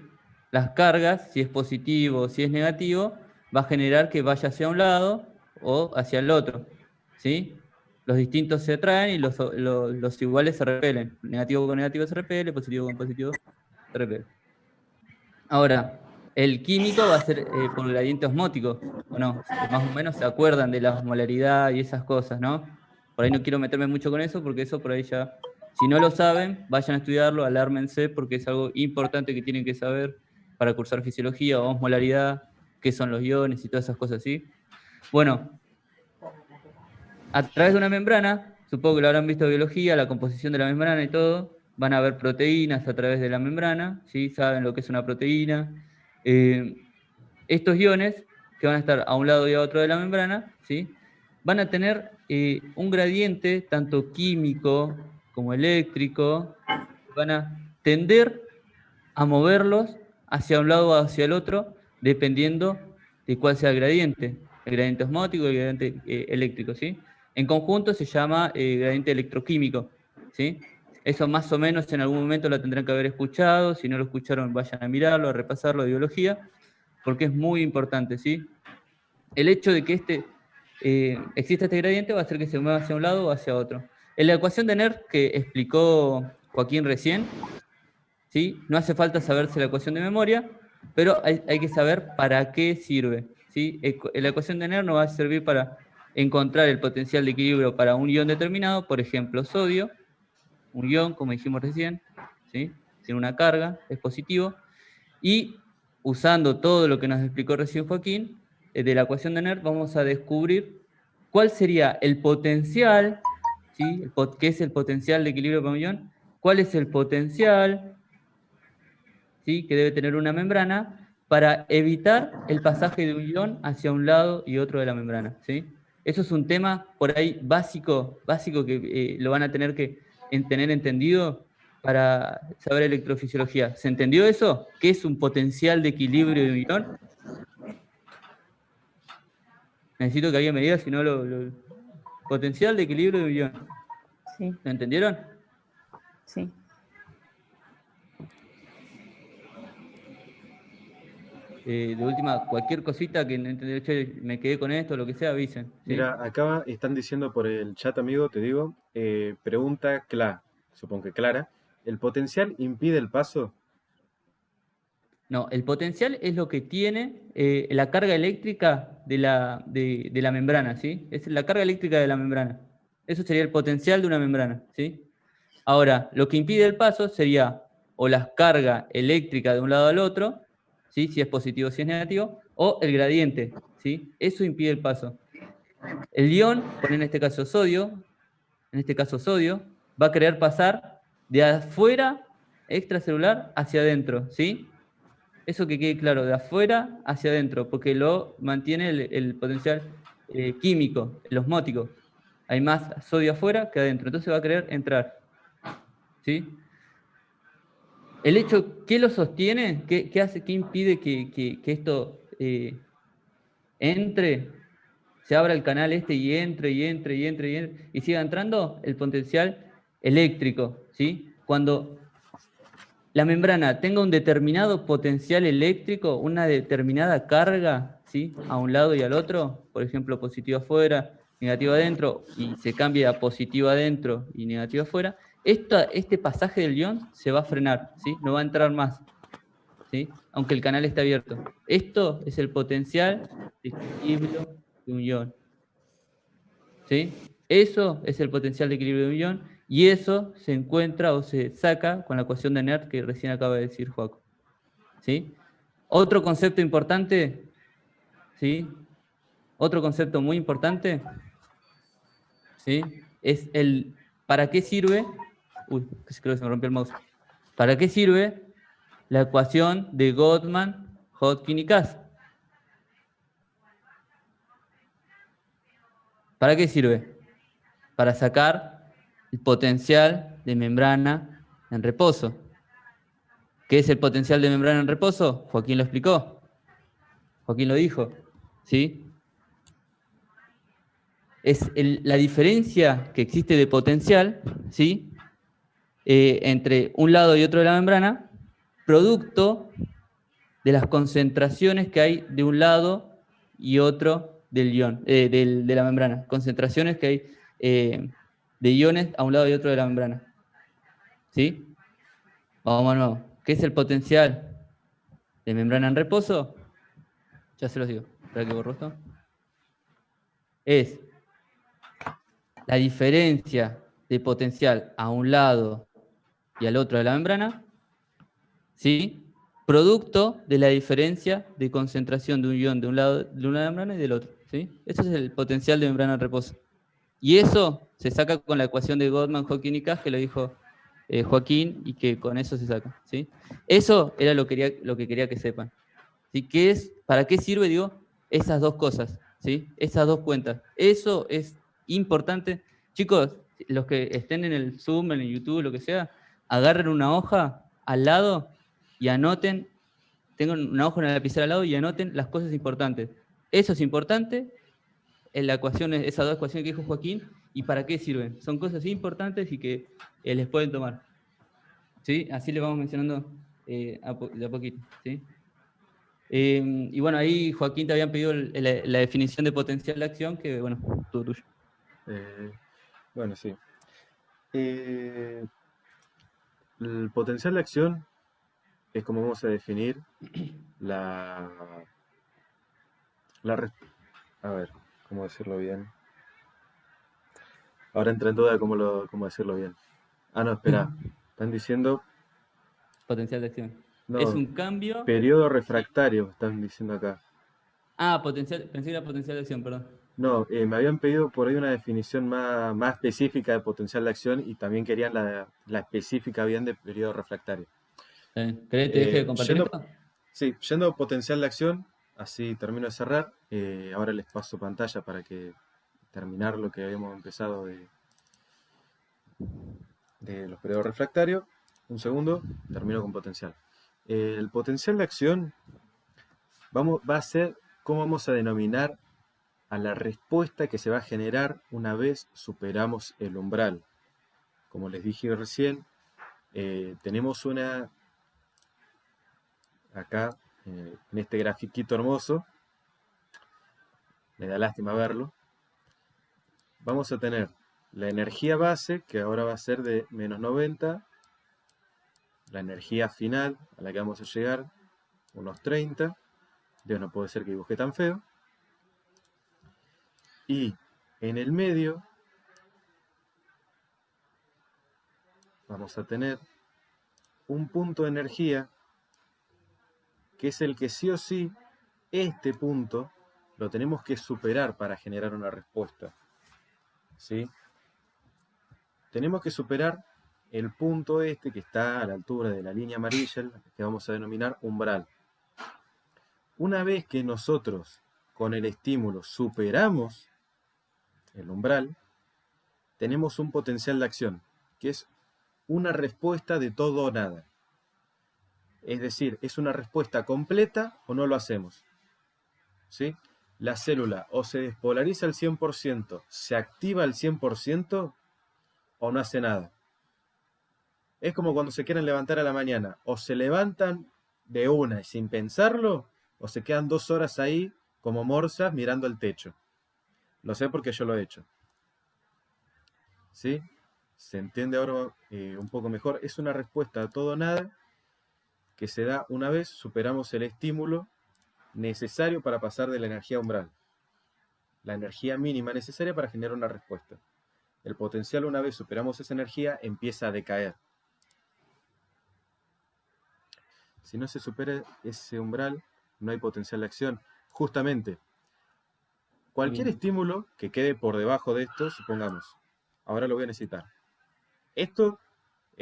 Las cargas, si es positivo o si es negativo, va a generar que vaya hacia un lado o hacia el otro. ¿Sí? Los distintos se atraen y los iguales se repelen. Negativo con negativo se repele, positivo con positivo se repele. Ahora, el químico va a ser por gradiente osmótico, ¿o no? Más o menos se acuerdan de la osmolaridad y esas cosas, ¿no? Por ahí no quiero meterme mucho con eso, porque eso por ahí ya... Si no lo saben, vayan a estudiarlo, alármense, porque es algo importante que tienen que saber para cursar fisiología o osmolaridad, qué son los iones y todas esas cosas así. Bueno, a través de una membrana, supongo que lo habrán visto en biología, la composición de la membrana y todo, van a haber proteínas a través de la membrana, ¿sí? Saben lo que es una proteína. Estos iones, que van a estar a un lado y a otro de la membrana, ¿sí? Van a tener un gradiente tanto químico como eléctrico, van a tender a moverlos hacia un lado o hacia el otro, dependiendo de cuál sea el gradiente osmótico y el gradiente eléctrico, ¿sí? En conjunto se llama gradiente electroquímico, ¿sí? Eso más o menos en algún momento lo tendrán que haber escuchado. Si no lo escucharon, vayan a mirarlo, a repasarlo de biología, porque es muy importante, ¿sí? El hecho de que exista este gradiente va a hacer que se mueva hacia un lado o hacia otro. En la ecuación de NER que explicó Joaquín recién, ¿sí? No hace falta saberse la ecuación de memoria, pero hay que saber para qué sirve, ¿sí? La ecuación de NER nos va a servir para encontrar el potencial de equilibrio para un ion determinado, por ejemplo, sodio, un ion, como dijimos recién, ¿sí? Tiene una carga, es positivo, y usando todo lo que nos explicó recién Joaquín, de la ecuación de NER, vamos a descubrir cuál sería el potencial, ¿sí? ¿Qué es el potencial de equilibrio para un ion? ¿Cuál es el potencial, ¿sí? que debe tener una membrana para evitar el pasaje de un ion hacia un lado y otro de la membrana, ¿sí? Eso es un tema por ahí básico que lo van a tener que tener entendido para saber electrofisiología. ¿Se entendió eso? ¿Qué es un potencial de equilibrio de un ion? Necesito que alguien me diga, si no potencial de equilibrio de un ion.
Sí,
¿Lo entendieron?
sí.
De última, cualquier cosita que no entendí, che, me quedé con esto, lo que sea, avisen. ¿sí?
Mira, acá están diciendo por el chat, amigo, te digo, pregunta supongo que Clara, ¿el potencial impide el paso?
No, el potencial es lo que tiene la carga eléctrica de la membrana, ¿sí? Es la carga eléctrica de la membrana. Eso sería el potencial de una membrana, ¿sí? Ahora, lo que impide el paso sería o la carga eléctrica de un lado al otro, ¿sí? Si es positivo o si es negativo, o el gradiente, ¿sí? Eso impide el paso. El ion, en este caso sodio, va a querer pasar de afuera extracelular hacia adentro, ¿sí? Eso que quede claro, de afuera hacia adentro, porque lo mantiene el potencial químico, el osmótico. Hay más sodio afuera que adentro, entonces va a querer entrar, ¿sí? El hecho, ¿qué lo sostiene? ¿Qué hace? ¿Qué impide que esto entre? Se abra el canal y entre y siga entrando el potencial eléctrico, ¿sí? Cuando la membrana tenga un determinado potencial eléctrico, una determinada carga, ¿sí? A un lado y al otro, por ejemplo, positivo afuera, negativo adentro, y se cambia a positivo adentro y negativo afuera, este pasaje del ion se va a frenar, ¿sí? No va a entrar más, ¿sí? Aunque el canal esté abierto. Esto es el potencial de equilibrio de un ion, ¿sí? Eso es el potencial de equilibrio de un ion, y eso se encuentra o se saca con la ecuación de NER que recién acaba de decir Joaco, ¿sí? Otro concepto importante, ¿sí? Otro concepto muy importante, ¿sí? Es el ¿para qué sirve Uy, creo que se me rompió el mouse. ¿Para qué sirve la ecuación de Goldman, Hodgkin y Cass? ¿Para qué sirve? Para sacar el potencial de membrana en reposo. ¿Qué es el potencial de membrana en reposo? Joaquín lo explicó. Joaquín lo dijo. ¿Sí? Es la diferencia que existe de potencial, ¿sí? Entre un lado y otro de la membrana, producto de las concentraciones que hay de un lado y otro del ion, de la membrana. Concentraciones que hay de iones a un lado y otro de la membrana. ¿Sí? Vamos a nuevo. ¿Qué es el potencial de membrana en reposo? Ya se los digo. ¿Para que borro esto? Es la diferencia de potencial a un lado y al otro de la membrana, ¿sí? Producto de la diferencia de concentración de un ion de un lado de una membrana y del otro, ¿sí? Ese es el potencial de membrana en reposo. Y eso se saca con la ecuación de Goldman, Hodgkin y Cass, que lo dijo Joaquín, y que con eso se saca, ¿sí? Eso era lo que quería que sepan. ¿Sí? ¿Para qué sirve, digo, esas dos cosas? ¿Sí? Esas dos cuentas. Eso es importante. Chicos, los que estén en el Zoom, en el YouTube, lo que sea, agarren una hoja al lado y anoten, tengan una hoja en la lapicera al lado y anoten las cosas importantes. Eso es importante, en la ecuación, esas dos ecuaciones que dijo Joaquín, y para qué sirven. Son cosas importantes y que les pueden tomar. ¿Sí? Así les vamos mencionando de a poquito. ¿Sí? Y bueno, ahí Joaquín te habían pedido la definición de potencial de acción, que bueno, todo tuyo.
Bueno, sí. El potencial de acción es como vamos a definir a ver, ¿cómo decirlo bien? Ahora entra en duda de cómo decirlo bien. Ah, no, espera. Están diciendo,
Potencial de acción. Es
no,
un cambio.
periodo refractario, están diciendo acá.
Ah, potencial, pensé que era potencial de acción, perdón.
No, me habían pedido por ahí una definición más específica de potencial de acción y también querían la específica bien de periodo refractario.
¿Querés que te deje de compartir esto?
Sí, yendo a potencial de acción, así termino de cerrar. Ahora les paso pantalla para que terminar lo que habíamos empezado de los periodos refractarios. Un segundo, termino con potencial. El potencial de acción va a ser cómo vamos a denominar a la respuesta que se va a generar una vez superamos el umbral. Como les dije recién, tenemos acá, en este grafiquito hermoso, me da lástima verlo, vamos a tener la energía base, que ahora va a ser de menos 90, la energía final, a la que vamos a llegar, unos 30, Dios, no puede ser que dibuje tan feo, y en el medio vamos a tener un punto de energía que es el que sí o sí, este punto lo tenemos que superar para generar una respuesta. ¿Sí? Tenemos que superar el punto este que está a la altura de la línea amarilla, que vamos a denominar umbral. Una vez que nosotros con el estímulo superamos el umbral, tenemos un potencial de acción, que es una respuesta de todo o nada. Es decir, es una respuesta completa o no lo hacemos. ¿Sí? La célula o se despolariza al 100%, se activa al 100% o no hace nada. Es como cuando se quieren levantar a la mañana, o se levantan de una y sin pensarlo, o se quedan 2 horas ahí como morsas mirando el techo. Lo sé porque yo lo he hecho. ¿Sí? ¿Se entiende ahora un poco mejor? Es una respuesta a todo o nada que se da una vez superamos el estímulo necesario para pasar de la energía umbral. La energía mínima necesaria para generar una respuesta. El potencial, una vez superamos esa energía, empieza a decaer. Si no se supera ese umbral, no hay potencial de acción. Justamente, cualquier estímulo que quede por debajo de esto, supongamos, ahora lo voy a necesitar. Esto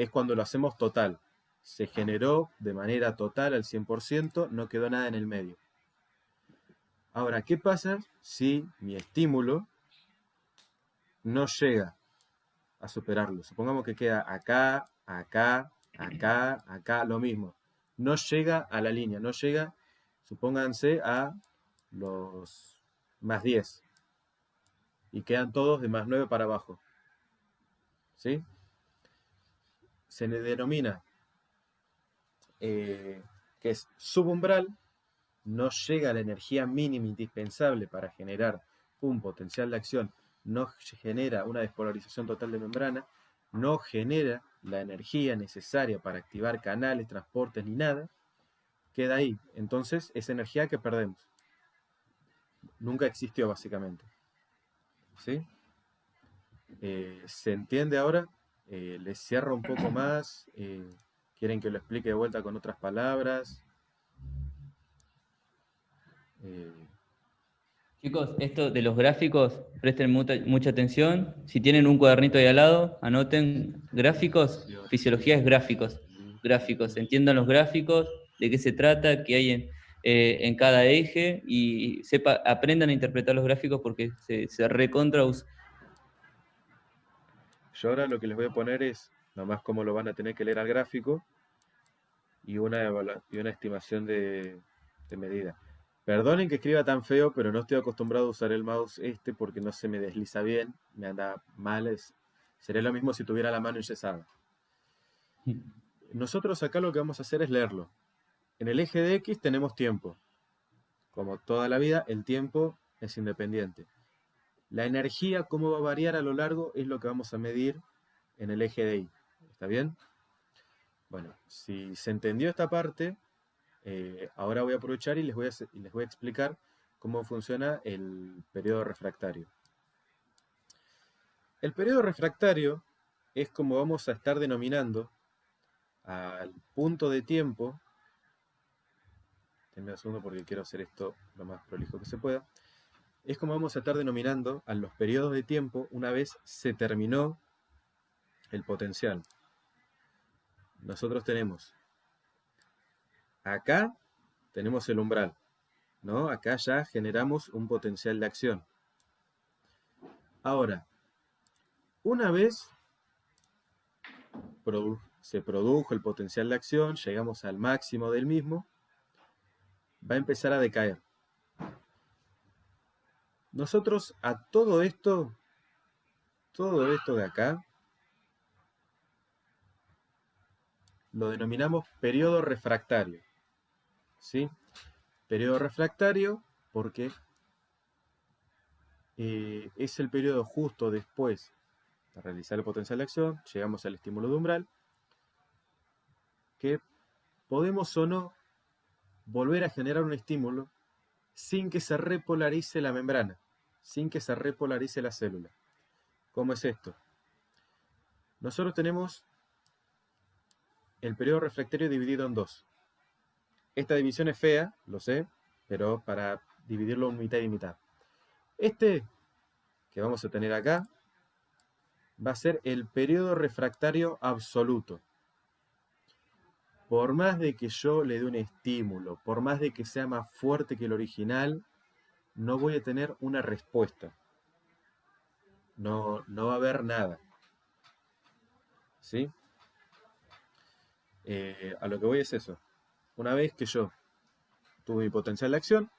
es cuando lo hacemos total. Se generó de manera total al 100%, no quedó nada en el medio. Ahora, ¿qué pasa si mi estímulo no llega a superarlo? Supongamos que queda acá, acá, acá, acá, lo mismo. No llega a la línea, no llega, supónganse, a los más 10. Y quedan todos de más 9 para abajo. ¿Sí? Se le denomina que es subumbral, no llega a la energía mínima indispensable para generar un potencial de acción, no genera una despolarización total de membrana, no genera la energía necesaria para activar canales, transportes ni nada, queda ahí. Entonces es energía que perdemos. Nunca existió básicamente. ¿Sí? ¿Se entiende ahora? Les cierro un poco más. ¿Quieren que lo explique de vuelta con otras palabras?
Chicos, esto de los gráficos, presten mucha atención. Si tienen un cuadernito ahí al lado, anoten gráficos. Fisiología es gráficos. Gráficos. Entiendan los gráficos, de qué se trata, qué hay en cada eje y aprendan a interpretar los gráficos porque se recontra usan.
Yo ahora lo que les voy a poner es nomás cómo lo van a tener que leer al gráfico y una estimación de medida. Perdonen que escriba tan feo, pero no estoy acostumbrado a usar el mouse porque no se me desliza bien, me anda mal. Sería lo mismo si tuviera la mano enyesada. Nosotros acá lo que vamos a hacer es leerlo. En el eje de X tenemos tiempo. Como toda la vida, el tiempo es independiente. La energía, cómo va a variar a lo largo, es lo que vamos a medir en el eje de Y. ¿Está bien? Bueno, si se entendió esta parte, ahora voy a aprovechar y les voy a explicar cómo funciona el periodo refractario. El periodo refractario es como vamos a estar denominando al punto de tiempo. Denme un segundo porque quiero hacer esto lo más prolijo que se pueda. Es como vamos a estar denominando a los periodos de tiempo una vez se terminó el potencial. Nosotros tenemos acá tenemos el umbral, ¿no? Acá ya generamos un potencial de acción. Ahora, una vez se produjo el potencial de acción, llegamos al máximo del mismo, va a empezar a decaer. Nosotros a todo esto de acá, lo denominamos periodo refractario. ¿Sí? Periodo refractario porque es el periodo justo después de realizar el potencial de acción, llegamos al estímulo de umbral, que podemos o no volver a generar un estímulo sin que se repolarice la membrana, sin que se repolarice la célula. ¿Cómo es esto? Nosotros tenemos el periodo refractario dividido en dos. Esta división es fea, lo sé, pero para dividirlo en mitad y mitad. Este que vamos a tener acá va a ser el periodo refractario absoluto. Por más de que yo le dé un estímulo, por más de que sea más fuerte que el original, no voy a tener una respuesta. No va a haber nada. ¿Sí? A lo que voy es eso. Una vez que yo tuve mi potencial de acción,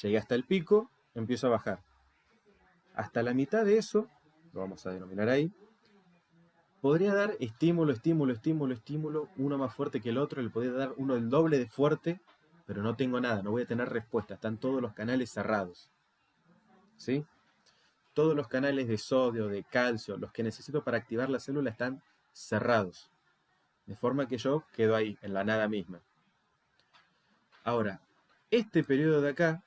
llegué hasta el pico, empiezo a bajar. Hasta la mitad de eso, lo vamos a denominar ahí, podría dar estímulo, uno más fuerte que el otro, le podría dar uno el doble de fuerte, pero no tengo nada, no voy a tener respuesta, están todos los canales cerrados. ¿Sí? Todos los canales de sodio, de calcio, los que necesito para activar la célula están cerrados. De forma que yo quedo ahí, en la nada misma. Ahora, este periodo de acá,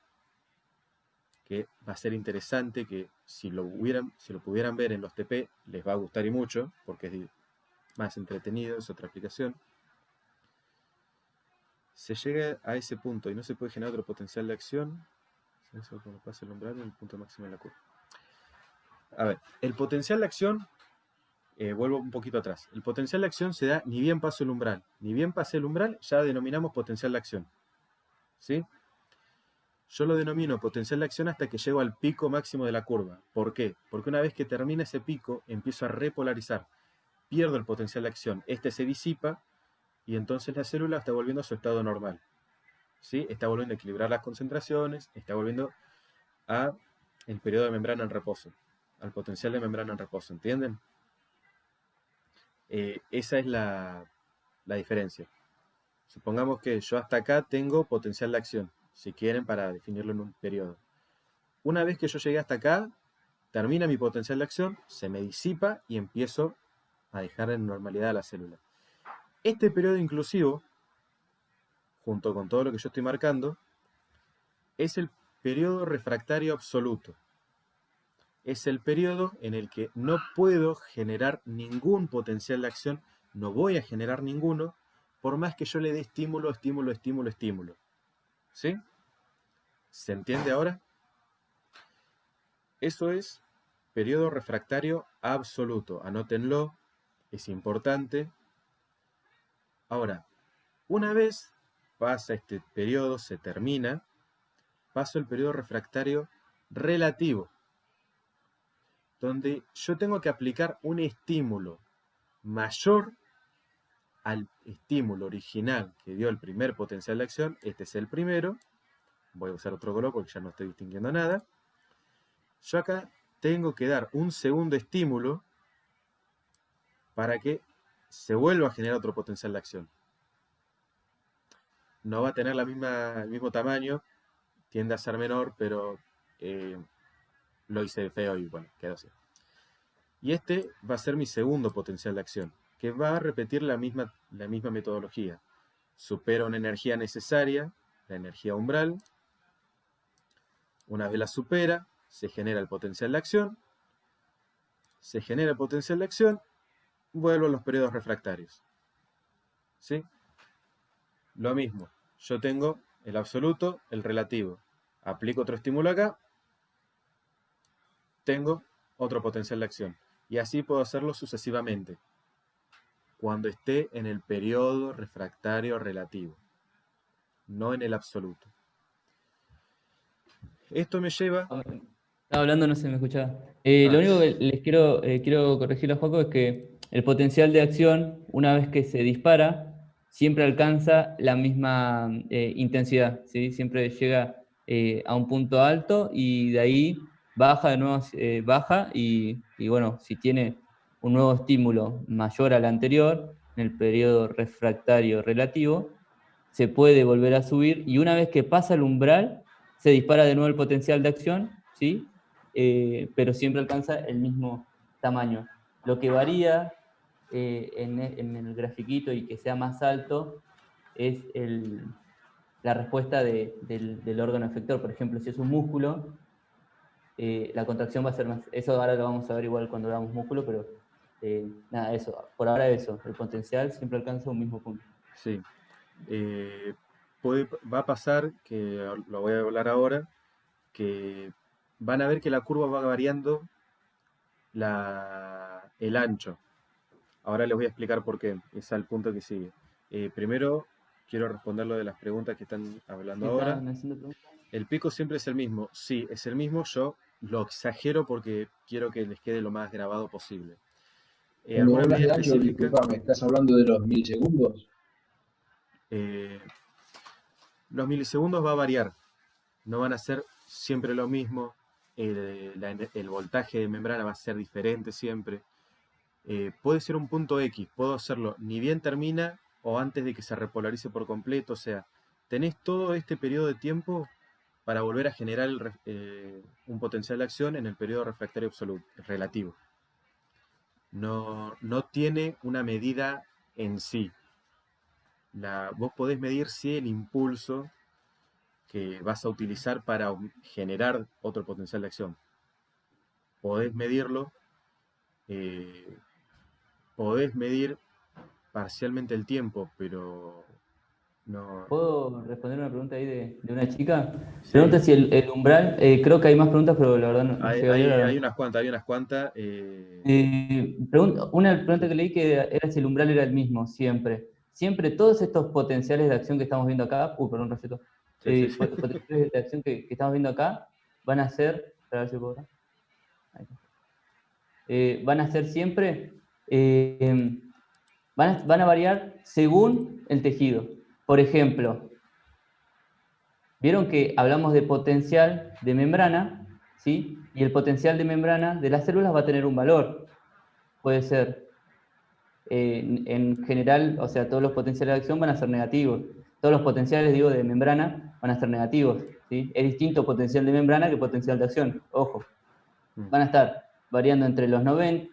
que va a ser interesante, que si lo pudieran ver en los TP, les va a gustar y mucho, porque es más entretenido, es otra aplicación. Se llega a ese punto y no se puede generar otro potencial de acción. Eso cuando pasa el umbral en el punto máximo de la curva. A ver, el potencial de acción vuelvo un poquito atrás. El potencial de acción se da ni bien paso el umbral. Ni bien pasé el umbral, ya denominamos potencial de acción. ¿Sí? Yo lo denomino potencial de acción hasta que llego al pico máximo de la curva. ¿Por qué? Porque una vez que termina ese pico, empiezo a repolarizar. Pierdo el potencial de acción. Este se disipa y entonces la célula está volviendo a su estado normal. ¿Sí? Está volviendo a equilibrar las concentraciones, está volviendo a el periodo de membrana en reposo, al potencial de membrana en reposo. ¿Entienden? Esa es la diferencia. Supongamos que yo hasta acá tengo potencial de acción, si quieren, para definirlo en un periodo. Una vez que yo llegué hasta acá, termina mi potencial de acción, se me disipa y empiezo a dejar en normalidad a la célula. Este periodo inclusivo, junto con todo lo que yo estoy marcando, es el periodo refractario absoluto. Es el periodo en el que no puedo generar ningún potencial de acción, no voy a generar ninguno, por más que yo le dé estímulo, estímulo, estímulo, estímulo. ¿Sí? ¿Se entiende ahora? Eso es periodo refractario absoluto. Anótenlo, es importante. Ahora, una vez pasa este periodo, se termina, paso el periodo refractario relativo, donde yo tengo que aplicar un estímulo mayor al estímulo original que dio el primer potencial de acción. Este es el primero. Voy a usar otro color porque ya no estoy distinguiendo nada. Yo acá tengo que dar un segundo estímulo para que se vuelva a generar otro potencial de acción. No va a tener el mismo tamaño, tiende a ser menor, pero lo hice feo y bueno, quedó así. Y este va a ser mi segundo potencial de acción, que va a repetir la misma metodología. Supera una energía necesaria, la energía umbral. Una vez la supera, se genera el potencial de acción. Se genera el potencial de acción, vuelvo a los periodos refractarios. ¿Sí? Lo mismo, yo tengo el absoluto, el relativo. Aplico otro estímulo acá, tengo otro potencial de acción. Y así puedo hacerlo sucesivamente, cuando esté en el periodo refractario relativo, no en el absoluto. Esto me lleva...
Estaba hablando, no se me escuchaba. Lo único que les quiero corregir a Joaco es que el potencial de acción, una vez que se dispara, siempre alcanza la misma intensidad, ¿sí? Siempre llega a un punto alto y de ahí baja de nuevo, baja y bueno, si tiene un nuevo estímulo mayor al anterior, en el periodo refractario relativo, se puede volver a subir y una vez que pasa el umbral, se dispara de nuevo el potencial de acción, ¿sí? Pero siempre alcanza el mismo tamaño. Lo que varía en el grafiquito y que sea más alto es la respuesta del órgano efector. Por ejemplo, si es un músculo, la contracción va a ser más... Eso ahora lo vamos a ver igual cuando veamos músculo, pero nada, eso. Por ahora eso. El potencial siempre alcanza un mismo punto.
Sí. Va a pasar, que lo voy a hablar ahora, que van a ver que la curva va variando el ancho. Ahora les voy a explicar por qué, es al punto que sigue. Primero, quiero responder lo de las preguntas que están hablando ahora. ¿El pico siempre es el mismo? Sí, es el mismo. Yo lo exagero porque quiero que les quede lo más grabado posible.
Cuando hablas de ancho, disculpame, ¿estás hablando de los milisegundos?
Los milisegundos va a variar. No van a ser siempre lo mismo. El voltaje de membrana va a ser diferente siempre. Puede ser un punto X, puedo hacerlo ni bien termina o antes de que se repolarice por completo. O sea, tenés todo este periodo de tiempo para volver a generar un potencial de acción en el periodo refractario absoluto, relativo. No tiene una medida en sí. Vos podés medir si el impulso que vas a utilizar para generar otro potencial de acción. Podés medirlo, podés medir parcialmente el tiempo, pero No.
¿Puedo responder una pregunta ahí de una chica?
Sí.
Pregunta si el umbral, creo que hay más preguntas, pero la verdad no
Hay,
llegaría a la...
hay unas cuantas, hay unas cuantas.
Una pregunta
Sí.
que leí que era si el umbral era el mismo, siempre. Siempre todos estos potenciales de acción que estamos viendo acá, perdón, Raceto,
Sí.
potenciales de acción que estamos viendo acá, van a ser, para ver si puedo ver. Ahí está. Van a ser siempre, van a variar según el tejido. Por ejemplo, vieron que hablamos de potencial de membrana, ¿sí? Y el potencial de membrana de las células va a tener un valor. Puede ser, en general, o sea, todos los potenciales de acción van a ser negativos. Todos los potenciales, digo, de membrana van a ser negativos, ¿sí? Es distinto potencial de membrana que potencial de acción, ojo. Van a estar variando entre los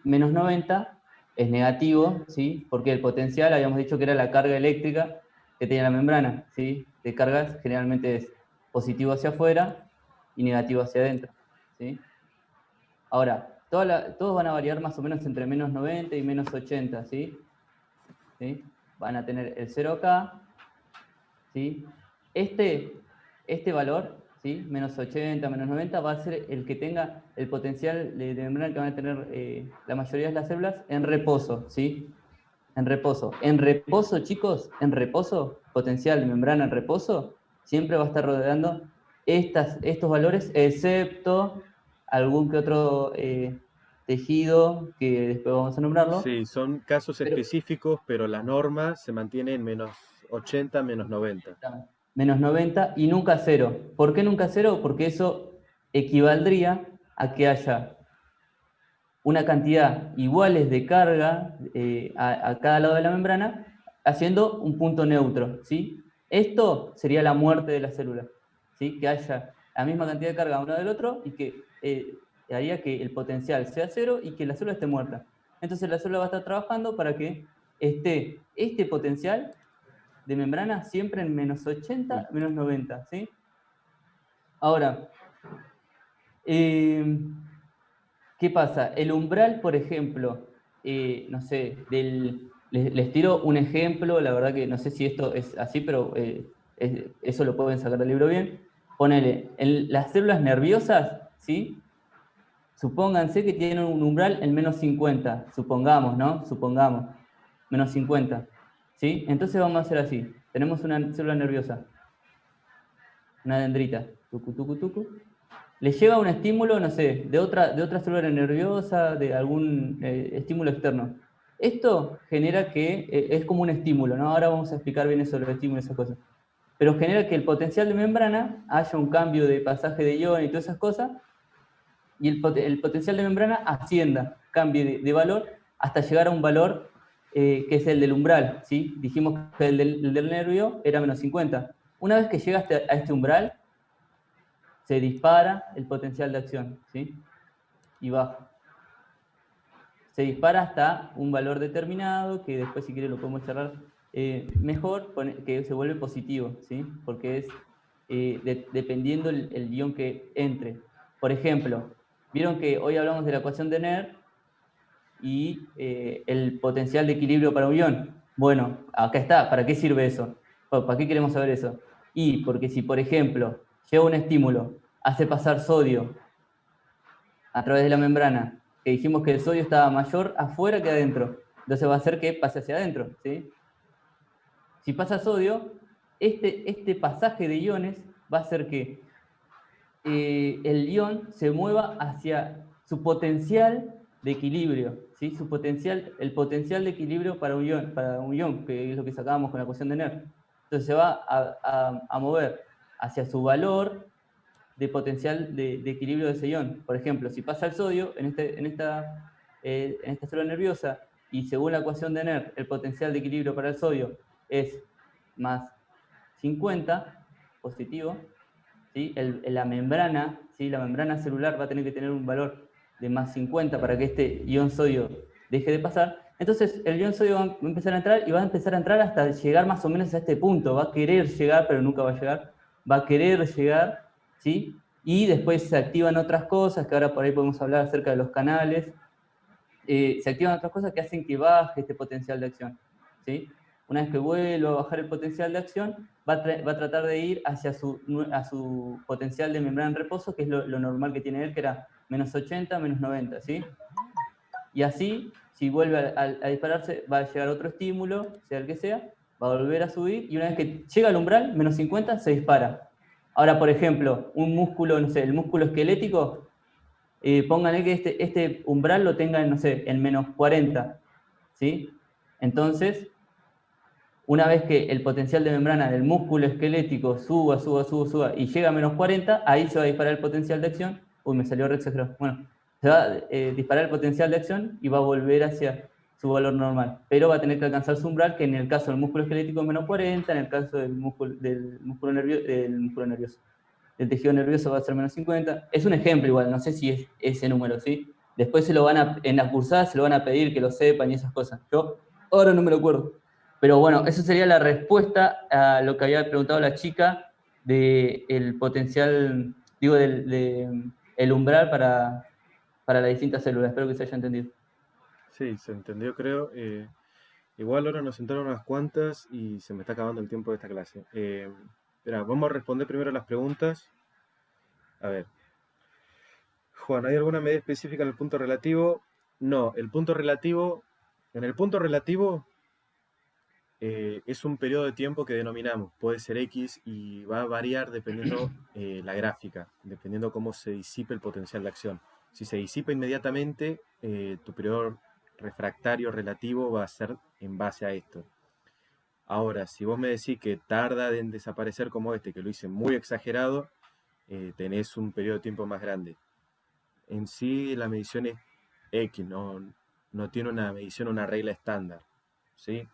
menos 90, es negativo, ¿sí? Porque el potencial, habíamos dicho que era la carga eléctrica que tenía la membrana, ¿sí? De cargas generalmente es positivo hacia afuera y negativo hacia adentro, ¿sí? Ahora, todos van a variar más o menos entre menos 90 y menos 80, ¿sí? ¿Sí? Van a tener el 0 acá, ¿sí? Este valor, ¿sí? Menos 80, menos 90, va a ser el que tenga el potencial de membrana que van a tener la mayoría de las células en reposo, ¿sí? En reposo. En reposo, chicos, en reposo, potencial de membrana en reposo, siempre va a estar rodeando estos valores, excepto algún que otro tejido, que después vamos a nombrarlo.
Sí, son casos
Pero,
específicos, pero la norma se mantiene en menos 80, menos 90.
menos 90 y nunca 0. ¿Por qué nunca 0? Porque eso equivaldría a que haya una cantidad iguales de carga a cada lado de la membrana, haciendo un punto neutro, ¿sí? Esto sería la muerte de la célula, ¿sí? Que haya la misma cantidad de carga uno del otro y que haría que el potencial sea 0 y que la célula esté muerta. Entonces la célula va a estar trabajando para que esté este potencial de membrana siempre en menos 80, menos 90, ¿sí? Ahora, ¿qué pasa? El umbral, por ejemplo, no sé, les tiro un ejemplo, la verdad que no sé si esto es así, pero eso lo pueden sacar del libro bien. Ponele, las células nerviosas, ¿sí? Supónganse que tienen un umbral en menos 50, supongamos, ¿no? Supongamos, menos 50, ¿sí? Entonces vamos a hacer así. Tenemos una célula nerviosa, una dendrita, tucu, tucu, tucu. Le llega un estímulo, no sé, de otra célula nerviosa, de algún estímulo externo. Esto genera que, es como un estímulo, ¿no? Ahora vamos a explicar bien eso de los estímulos y esas cosas. Pero genera que el potencial de membrana haya un cambio de pasaje de ion y todas esas cosas, y el potencial de membrana ascienda, cambie de valor, hasta llegar a un valor que es el del umbral, ¿sí? Dijimos que el del nervio era menos 50. Una vez que llegaste a este umbral, se dispara el potencial de acción, ¿sí? Y baja. Se dispara hasta un valor determinado, que después si quiere lo podemos charlar mejor, que se vuelve positivo, ¿sí? Porque es dependiendo el ion que entre. Por ejemplo, vieron que hoy hablamos de la ecuación de Ner y el potencial de equilibrio para un ion. Bueno, acá está. ¿Para qué sirve eso? ¿Para qué queremos saber eso? Y porque si, por ejemplo, lleva un estímulo, hace pasar sodio a través de la membrana, que dijimos que el sodio estaba mayor afuera que adentro, entonces va a hacer que pase hacia adentro, ¿sí? Si pasa sodio, este pasaje de iones va a hacer que el ion se mueva hacia su potencial de equilibrio, ¿sí? El potencial de equilibrio para un ion, que es lo que sacábamos con la ecuación de Ner. Entonces se va a mover hacia su valor de potencial de equilibrio de ese ion. Por ejemplo, si pasa el sodio en esta célula nerviosa y según la ecuación de Ner, el potencial de equilibrio para el sodio es más 50, positivo, ¿sí? La membrana, ¿sí? La membrana celular va a tener que tener un valor de más 50 para que este ion sodio deje de pasar. Entonces el ion sodio va a empezar a entrar y va a empezar a entrar hasta llegar más o menos a este punto. Va a querer llegar, pero nunca va a llegar. Va a querer llegar, ¿sí? Y después se activan otras cosas, que ahora por ahí podemos hablar acerca de los canales. Se activan otras cosas que hacen que baje este potencial de acción, ¿sí? Una vez que vuelva a bajar el potencial de acción, va a tratar de ir hacia su potencial de membrana en reposo, que es lo normal que tiene él, que era menos 80, menos 90, ¿sí? Y así, si vuelve a dispararse, va a llegar otro estímulo, sea el que sea, va a volver a subir, y una vez que llega al umbral, menos 50, se dispara. Ahora, por ejemplo, un músculo, no sé, el músculo esquelético, pónganle que este umbral lo tengan, no sé, en menos 40, ¿sí? Entonces, una vez que el potencial de membrana del músculo esquelético suba y llega a menos 40, ahí se va a disparar el potencial de acción. Uy, me salió re exagerado. Bueno, se va a disparar el potencial de acción y va a volver hacia su valor normal. Pero va a tener que alcanzar su umbral, que en el caso del músculo esquelético es menos 40, en el caso del músculo nervioso, del tejido nervioso va a ser menos 50. Es un ejemplo igual, no sé si es ese número, ¿sí? Después en la cursada se lo van a pedir que lo sepan y esas cosas. Yo ahora no me lo acuerdo. Pero bueno, eso sería la respuesta a lo que había preguntado la chica del potencial, digo, el umbral para las distintas células. Espero que se haya entendido.
Sí, se entendió, creo. Igual ahora nos entraron unas cuantas y se me está acabando el tiempo de esta clase. Espera, vamos a responder primero las preguntas. A ver. Juan, ¿hay alguna medida específica en el punto relativo? No, en el punto relativo es un periodo de tiempo que denominamos, puede ser X y va a variar dependiendo la gráfica, dependiendo cómo se disipe el potencial de acción. Si se disipa inmediatamente, tu periodo refractario relativo va a ser en base a esto. Ahora, si vos me decís que tarda en desaparecer como este, que lo hice muy exagerado, tenés un periodo de tiempo más grande. En sí, la medición es X, no tiene una medición, una regla estándar, ¿sí?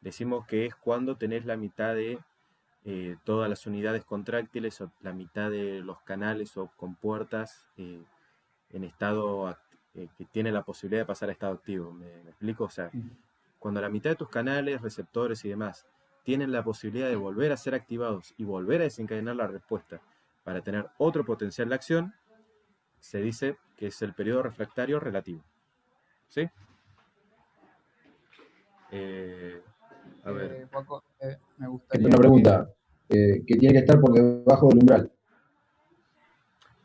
Decimos que es cuando tenés la mitad de todas las unidades contráctiles o la mitad de los canales o compuertas en estado que tiene la posibilidad de pasar a estado activo. ¿Me explico? O sea, cuando la mitad de tus canales, receptores y demás tienen la posibilidad de volver a ser activados y volver a desencadenar la respuesta para tener otro potencial de acción, se dice que es el periodo refractario relativo. ¿Sí? A ver.
Juaco, me
Tengo
gustaría
una pregunta. Que tiene que estar por debajo del umbral.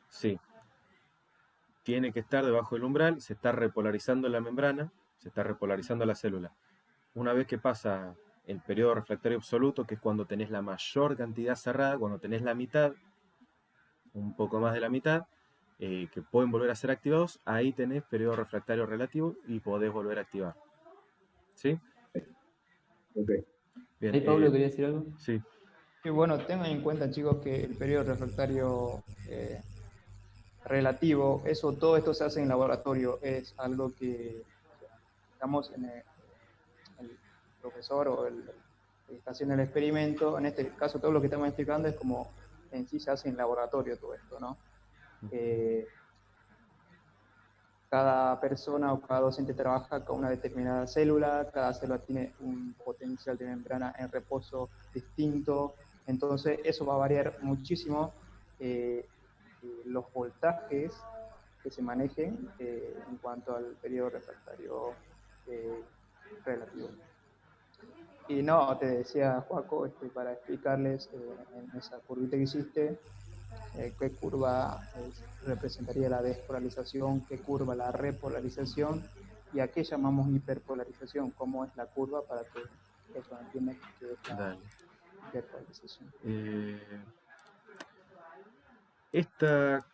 Sí. Tiene que estar debajo del umbral, se está repolarizando la membrana, se está repolarizando la célula. Una vez que pasa el periodo refractario absoluto, que es cuando tenés la mayor cantidad cerrada, cuando tenés la mitad, un poco más de la mitad, que pueden volver a ser activados, ahí tenés periodo refractario relativo y podés volver a activar. ¿Sí?
Ok.
Bien.
¿Ahí Pablo quería decir algo?
Sí.
Y bueno, tengan en cuenta, chicos, que el periodo refractario relativo, todo esto se hace en laboratorio, es algo que, digamos, el profesor o el que está haciendo el experimento, en este caso todo lo que estamos explicando es como en sí se hace en laboratorio todo esto, ¿no? Cada persona o cada docente trabaja con una determinada célula, cada célula tiene un potencial de membrana en reposo distinto, entonces eso va a variar muchísimo los voltajes que se manejen en cuanto al periodo refractario relativo. Y no, te decía Joaco, para explicarles en esa curvita que hiciste, qué curva representaría la despolarización, qué curva la repolarización y a qué llamamos hiperpolarización, cómo es la curva para que eso entiendan qué es la hiperpolarización.
Esta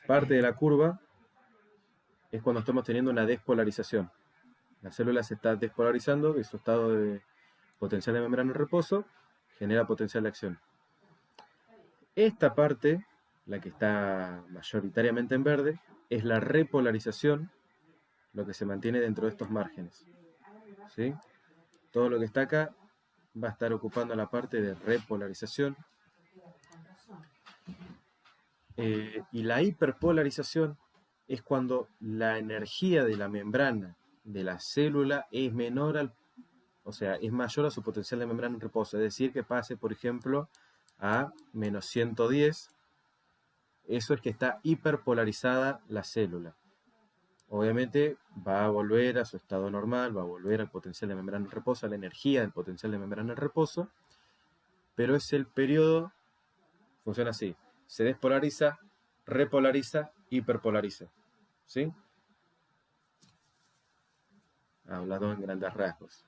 parte de la curva es cuando estamos teniendo una despolarización. La célula se está despolarizando de su estado de potencial de membrana en reposo, genera potencial de acción. Esta parte, la que está mayoritariamente en verde, es la repolarización, lo que se mantiene dentro de estos márgenes. ¿Sí? Todo lo que está acá va a estar ocupando la parte de repolarización. Y la hiperpolarización es cuando la energía de la membrana de la célula es menor o sea, es mayor a su potencial de membrana en reposo. Es decir, que pase, por ejemplo, a menos 110. Eso es que está hiperpolarizada la célula. obviamente va a volver a su estado normal, va a volver al potencial de membrana en reposo, a la energía del potencial de membrana en reposo, pero es el periodo, funciona así, se despolariza, repolariza, hiperpolariza, ¿sí? Hablado en grandes rasgos.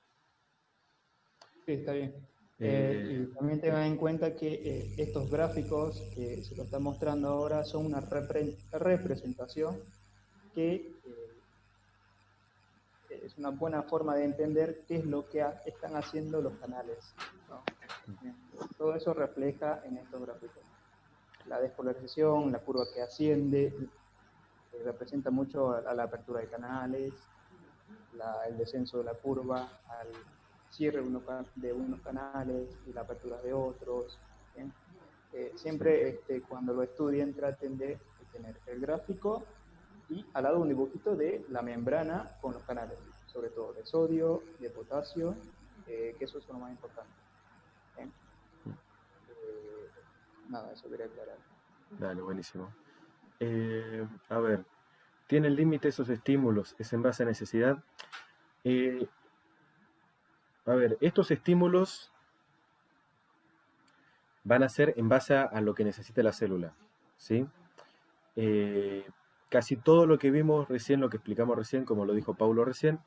Sí, está bien.
Eh,
Y también tengan en cuenta que estos gráficos que se lo está mostrando ahora son una representación que es una buena forma de entender qué es lo que están haciendo los canales, ¿no? Bien. Todo eso refleja en estos gráficos. La despolarización, la curva que asciende, representa mucho a la apertura de canales, el descenso de la curva, al cierre de unos canales y la apertura de otros. Siempre cuando lo estudien traten de tener el gráfico y al lado un dibujito de la membrana con los canales, sobre todo de sodio, de potasio, que eso es lo más importante. Nada, eso quería aclarar.
Dale, buenísimo. A ver, ¿tienen límite esos estímulos? ¿Es en base a necesidad? A ver, estos estímulos van a ser en base a lo que necesite la célula, ¿sí? Casi todo lo que vimos recién, lo que explicamos recién, como lo dijo Paulo recién,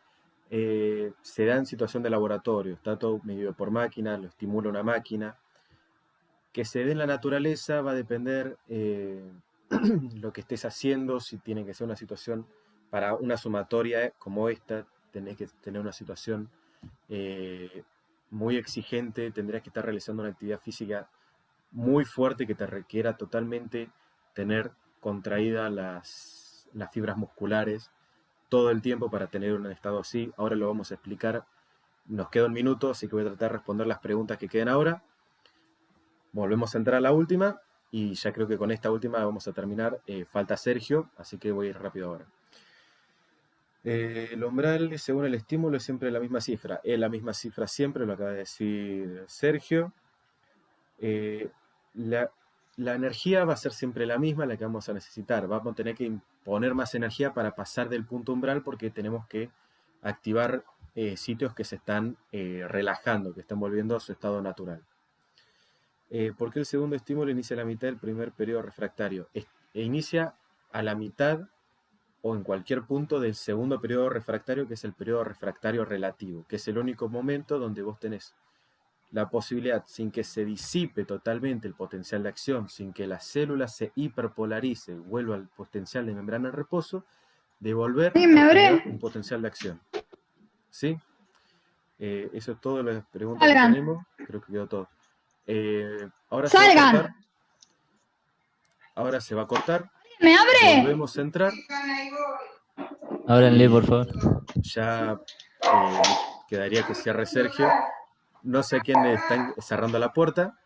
se da en situación de laboratorio, está todo medido por máquina, lo estimula una máquina. Que se dé en la naturaleza va a depender lo que estés haciendo, si tiene que ser una situación para una sumatoria como esta, tenés que tener una situación muy exigente, tendrías que estar realizando una actividad física muy fuerte que te requiera totalmente tener contraídas las fibras musculares todo el tiempo para tener un estado así. Ahora lo vamos a explicar, nos queda un minuto, así que voy a tratar de responder las preguntas que quedan ahora. Volvemos a entrar a la última y ya creo que con esta última vamos a terminar. Falta Sergio, así que voy a ir rápido ahora. El umbral, según el estímulo, es siempre la misma cifra. Es la misma cifra siempre, lo acaba de decir Sergio. La energía va a ser siempre la misma, la que vamos a necesitar. Vamos a tener que poner más energía para pasar del punto umbral porque tenemos que activar sitios que se están relajando, que están volviendo a su estado natural. ¿Por qué el segundo estímulo inicia a la mitad del primer periodo refractario? Inicia a la mitad o en cualquier punto del segundo periodo refractario, que es el periodo refractario relativo, que es el único momento donde vos tenés la posibilidad, sin que se disipe totalmente el potencial de acción, sin que la célula se hiperpolarice, vuelva al potencial de membrana en reposo, de volver a tener un potencial de acción. ¿Sí? Eso es todo las preguntas que tenemos. Creo que quedó todo. Ahora se va a cortar. Ahora se va a cortar.
¡Me abre!
Volvemos a entrar.
Ábranle, por favor.
Ya quedaría que cierre Sergio. No sé quién está cerrando la puerta.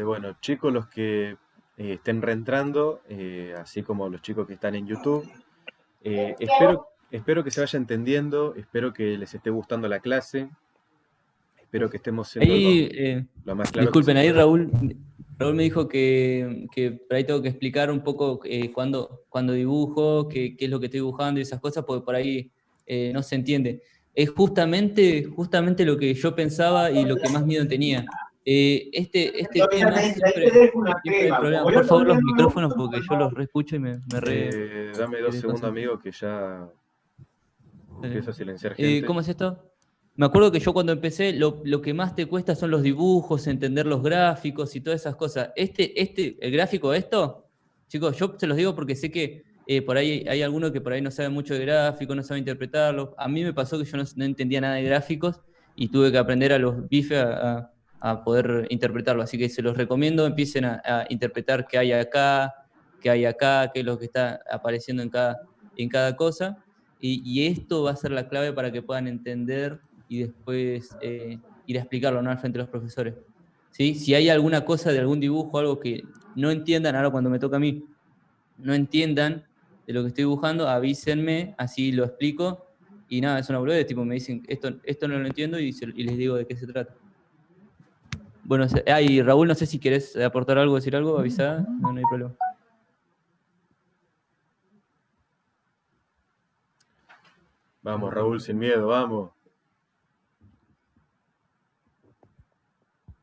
Bueno, chicos, los que estén reentrando, así como los chicos que están en YouTube, espero que se vaya entendiendo, espero que les esté gustando la clase, espero que estemos siendo
Ahí,
lo más claro
disculpen,
que se
ahí
pueda.
Raúl me dijo que por ahí tengo que explicar un poco cuando dibujo, qué es lo que estoy dibujando y esas cosas, porque por ahí no se entiende. Es justamente lo que yo pensaba y lo que más miedo tenía. Este tema siempre hay problemas. Por favor, los micrófonos, porque yo los reescucho y me
Dame 2 segundos, amigo, que ya empiezo a silenciar gente.
¿Cómo es esto? Me acuerdo que yo cuando empecé, lo que más te cuesta son los dibujos, entender los gráficos y todas esas cosas. El gráfico de esto, chicos, yo se los digo porque sé que por ahí hay algunos que por ahí no saben mucho de gráficos, no saben interpretarlos. A mí me pasó que yo no entendía nada de gráficos y tuve que aprender a los bifes a poder interpretarlo. Así que se los recomiendo, empiecen a interpretar qué hay acá, qué hay acá, qué es lo que está apareciendo en cada cosa, y esto va a ser la clave para que puedan entender y después ir a explicarlo, ¿no?, al frente de los profesores. ¿Sí? Si hay alguna cosa de algún dibujo, algo que no entiendan, ahora cuando me toca a mí, no entiendan de lo que estoy dibujando, avísenme, así lo explico, y nada, es una boludez, tipo me dicen, esto no lo entiendo, y les digo de qué se trata. Bueno, y Raúl, no sé si querés aportar algo, decir algo, avisá, no hay problema.
Vamos, Raúl, sin miedo, vamos.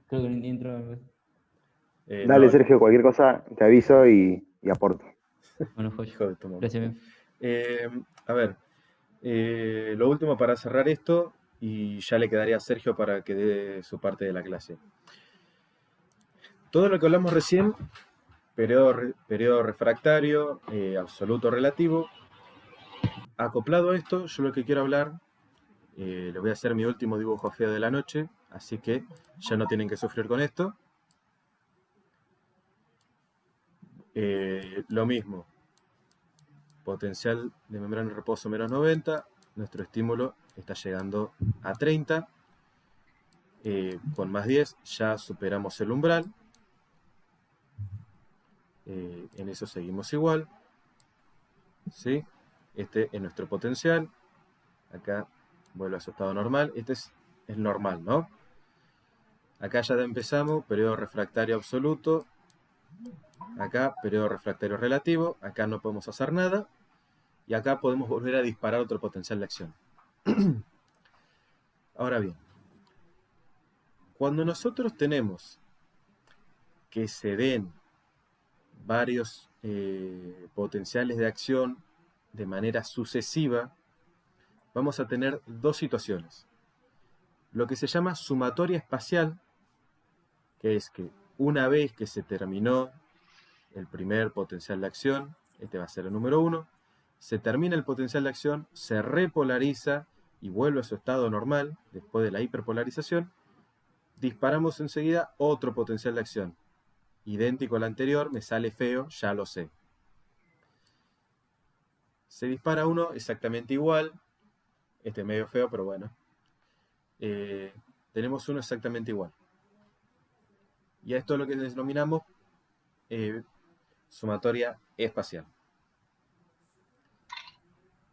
Creo que ni entró.
Dale,
No,
Sergio, cualquier cosa te aviso y aporto.
Bueno, joya.
hijo de tu mamá.
Gracias, amigo.
A ver, lo último para cerrar esto, y ya le quedaría a Sergio para que dé su parte de la clase. Todo lo que hablamos recién, periodo refractario, absoluto relativo, acoplado a esto, yo lo que quiero hablar, les voy a hacer mi último dibujo feo de la noche, así que ya no tienen que sufrir con esto. Lo mismo, potencial de membrana en reposo menos 90, nuestro estímulo está llegando a 30, con más 10 ya superamos el umbral, en eso seguimos igual, ¿sí? Este es nuestro potencial, acá vuelve a su estado normal, este es normal, ¿no? Acá ya empezamos, periodo refractario absoluto, acá periodo refractario relativo, acá no podemos hacer nada, y acá podemos volver a disparar otro potencial de acción. Ahora bien, cuando nosotros tenemos que se den varios potenciales de acción de manera sucesiva, vamos a tener dos situaciones. Lo que se llama sumatoria espacial, que es que una vez que se terminó el primer potencial de acción, este va a ser el número 1, se termina el potencial de acción, se repolariza y vuelve a su estado normal después de la hiperpolarización, disparamos enseguida otro potencial de acción. Idéntico al anterior, me sale feo, ya lo sé. Se dispara uno exactamente igual, este es medio feo, pero bueno. Tenemos uno exactamente igual. Y a esto es lo que denominamos sumatoria espacial.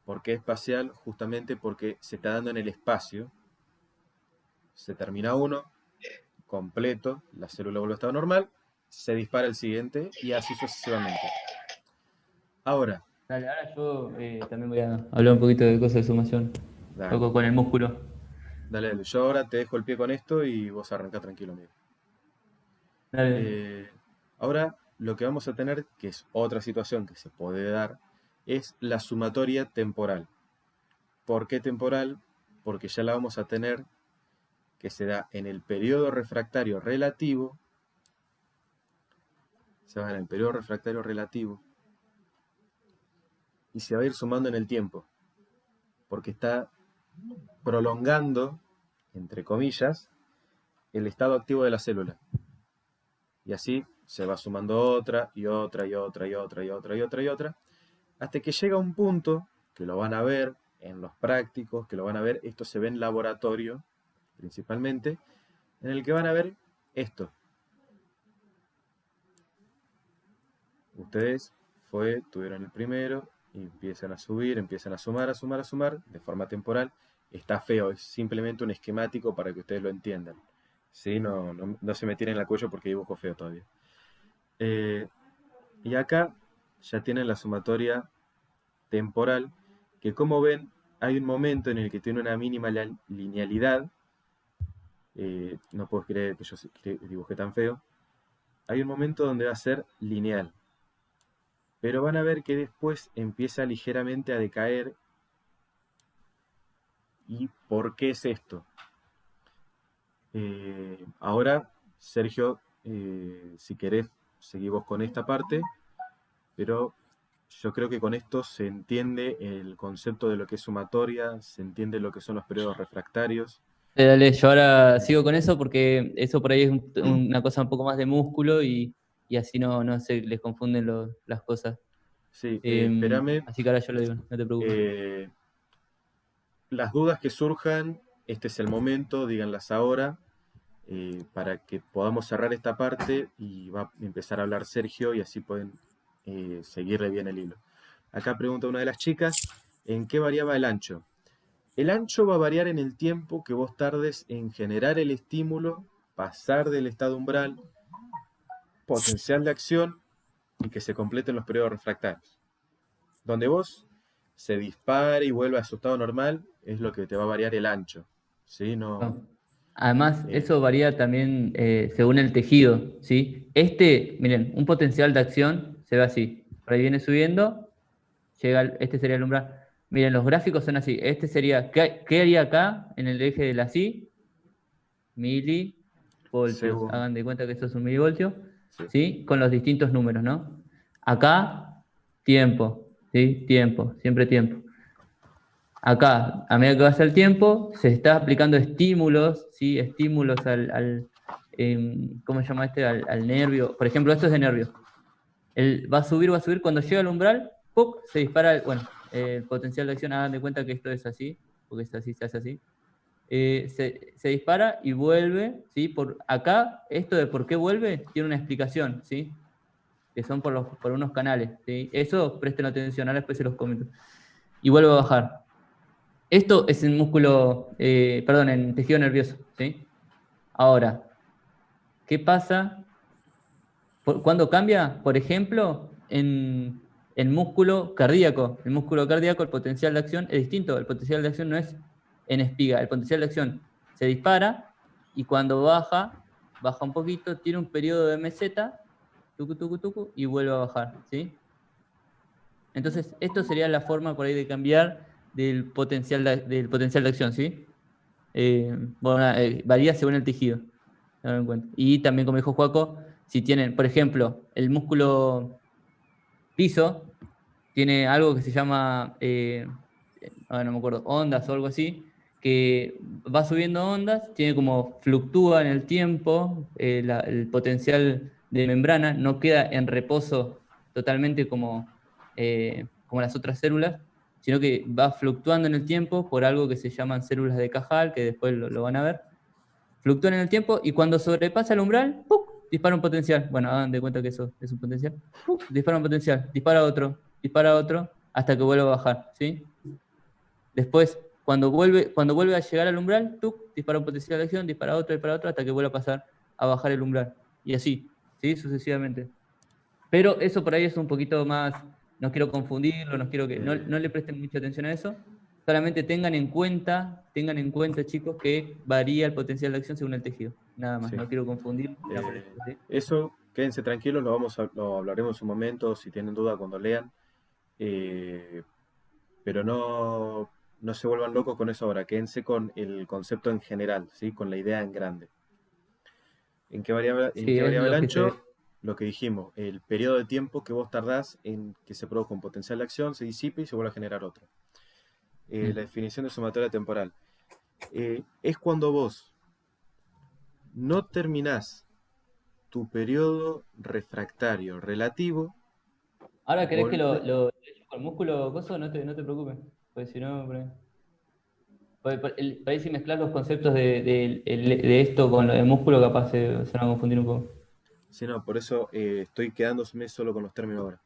¿Por qué espacial? Justamente porque se está dando en el espacio. Se termina uno, completo, la célula vuelve a estado normal, se dispara el siguiente y así sucesivamente. Ahora.
Dale, ahora yo también voy a hablar un poquito de cosas de sumación. Dale. Con el músculo.
Dale, yo ahora te dejo el pie con esto y vos arrancá tranquilo, amigo.
Dale.
Ahora lo que vamos a tener, que es otra situación que se puede dar, es la sumatoria temporal. ¿Por qué temporal? Porque ya la vamos a tener que se da en el periodo refractario relativo. Se va en el periodo refractario relativo y se va a ir sumando en el tiempo, porque está prolongando, entre comillas, el estado activo de la célula. Y así se va sumando otra, y otra, y otra, y otra, y otra, y otra, y otra, hasta que llega un punto, que lo van a ver en los prácticos, que lo van a ver, esto se ve en laboratorio, principalmente, en el que van a ver esto. Ustedes tuvieron el primero, y empiezan a subir, empiezan a sumar, de forma temporal. Está feo, es simplemente un esquemático para que ustedes lo entiendan. ¿Sí? No se me tiren al cuello porque dibujo feo todavía. Y acá ya tienen la sumatoria temporal, que como ven, hay un momento en el que tiene una mínima linealidad. No puedo creer que yo dibujé tan feo. Hay un momento donde va a ser lineal. Pero van a ver que después empieza ligeramente a decaer. ¿Y por qué es esto? Ahora, Sergio, si querés, seguimos con esta parte, pero yo creo que con esto se entiende el concepto de lo que es sumatoria, se entiende lo que son los periodos refractarios.
Dale, yo ahora sigo con eso porque eso por ahí es una cosa un poco más de músculo y y así no se les confunden las cosas.
Sí, espérame.
Así que ahora yo lo digo, no te preocupes.
Las dudas que surjan, este es el momento, díganlas ahora, para que podamos cerrar esta parte y va a empezar a hablar Sergio y así pueden seguirle bien el hilo. Acá pregunta una de las chicas, ¿en qué variaba el ancho? El ancho va a variar en el tiempo que vos tardes en generar el estímulo, pasar del estado umbral, potencial de acción y que se completen los periodos refractarios. Donde vos se dispare y vuelva a su estado normal es lo que te va a variar el ancho. ¿Sí? No,
Además, eso varía también según el tejido, ¿sí? Miren, un potencial de acción se ve así. Por ahí viene subiendo, este sería el umbral. Miren, los gráficos son así. Este sería, ¿qué haría acá en el eje de la así? Milivoltios.
Segundo.
Hagan de cuenta que esto es un milivoltio, ¿sí? Con los distintos números, ¿no? Acá, tiempo, ¿sí? Tiempo, siempre tiempo. Acá, a medida que pasa el tiempo, se está aplicando estímulos, ¿sí? Estímulos ¿cómo se llama este? Al nervio. Por ejemplo, esto es de nervio. Va a subir. Cuando llega al umbral, ¡pum! Se dispara, el potencial de acción. Hagan de cuenta que esto es así, porque es así, se hace así. Se dispara y vuelve, ¿sí? Por acá, esto de por qué vuelve, tiene una explicación, ¿sí? Que son por unos canales, ¿sí? Eso, presten atención, ahora después se los comento. Y vuelve a bajar. Esto es en en tejido nervioso, ¿sí? Ahora, ¿qué pasa? ¿Cuándo cambia? Por ejemplo, en el músculo cardíaco. El músculo cardíaco, el potencial de acción es distinto. El potencial de acción no es en espiga. El potencial de acción se dispara y cuando baja un poquito, tiene un periodo de meseta, tucu, y vuelve a bajar, ¿sí? Entonces, esto sería la forma por ahí de cambiar del potencial de acción, ¿sí? Varía según el tejido. En cuenta. Y también, como dijo Joaco, si tienen, por ejemplo, el músculo piso, tiene algo que se llama, no me acuerdo, ondas o algo así, que va subiendo ondas, tiene como fluctúa en el tiempo, el potencial de membrana no queda en reposo totalmente como las otras células, sino que va fluctuando en el tiempo por algo que se llaman células de Cajal, que después lo van a ver. Fluctúan en el tiempo y cuando sobrepasa el umbral, ¡pum!, dispara un potencial. Bueno, hagan de cuenta que eso es un potencial. ¡Pum!, dispara un potencial, dispara otro, hasta que vuelva a bajar, ¿sí? Después, cuando vuelve a llegar al umbral, ¡tuc!, dispara un potencial de acción, dispara otro, hasta que vuelva a pasar a bajar el umbral. Y así, ¿sí? Sucesivamente. Pero eso por ahí es un poquito más, no quiero confundirlo, no le presten mucha atención a eso. Solamente tengan en cuenta, chicos, que varía el potencial de acción según el tejido. Nada más,
sí.
No quiero confundir. ¿Sí?
Eso, quédense tranquilos, lo hablaremos en un momento, si tienen duda cuando lean. Pero no se vuelvan locos con eso ahora, quédense con el concepto en general, ¿sí? Con la idea en grande. ¿En qué variable el ancho? Lo que dijimos, el periodo de tiempo que vos tardás en que se produzca un potencial de acción, se disipe y se vuelve a generar otro. La definición de sumatoria temporal. Es cuando vos no terminás tu periodo refractario relativo.
Ahora querés que lo con músculo coso, no te preocupes, pues si no, por ahí si mezclas los conceptos de esto con lo de músculo, capaz se van a confundir un poco.
Sí, no, por eso estoy quedándome solo con los términos ahora.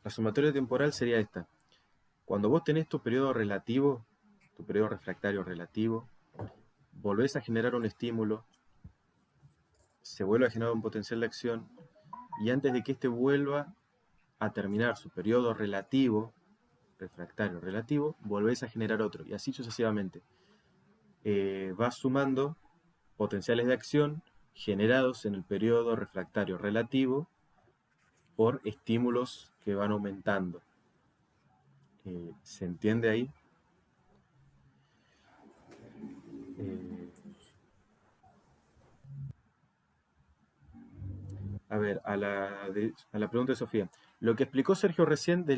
La sumatoria temporal sería esta. Cuando vos tenés tu periodo relativo, tu periodo refractario relativo, volvés a generar un estímulo, se vuelve a generar un potencial de acción, y antes de que éste vuelva a terminar su periodo relativo, refractario relativo, volvés a generar otro, y así sucesivamente. Vas sumando potenciales de acción generados en el periodo refractario relativo por estímulos que van aumentando. ¿Se entiende ahí? A ver, a la pregunta de Sofía. Lo que explicó Sergio recién de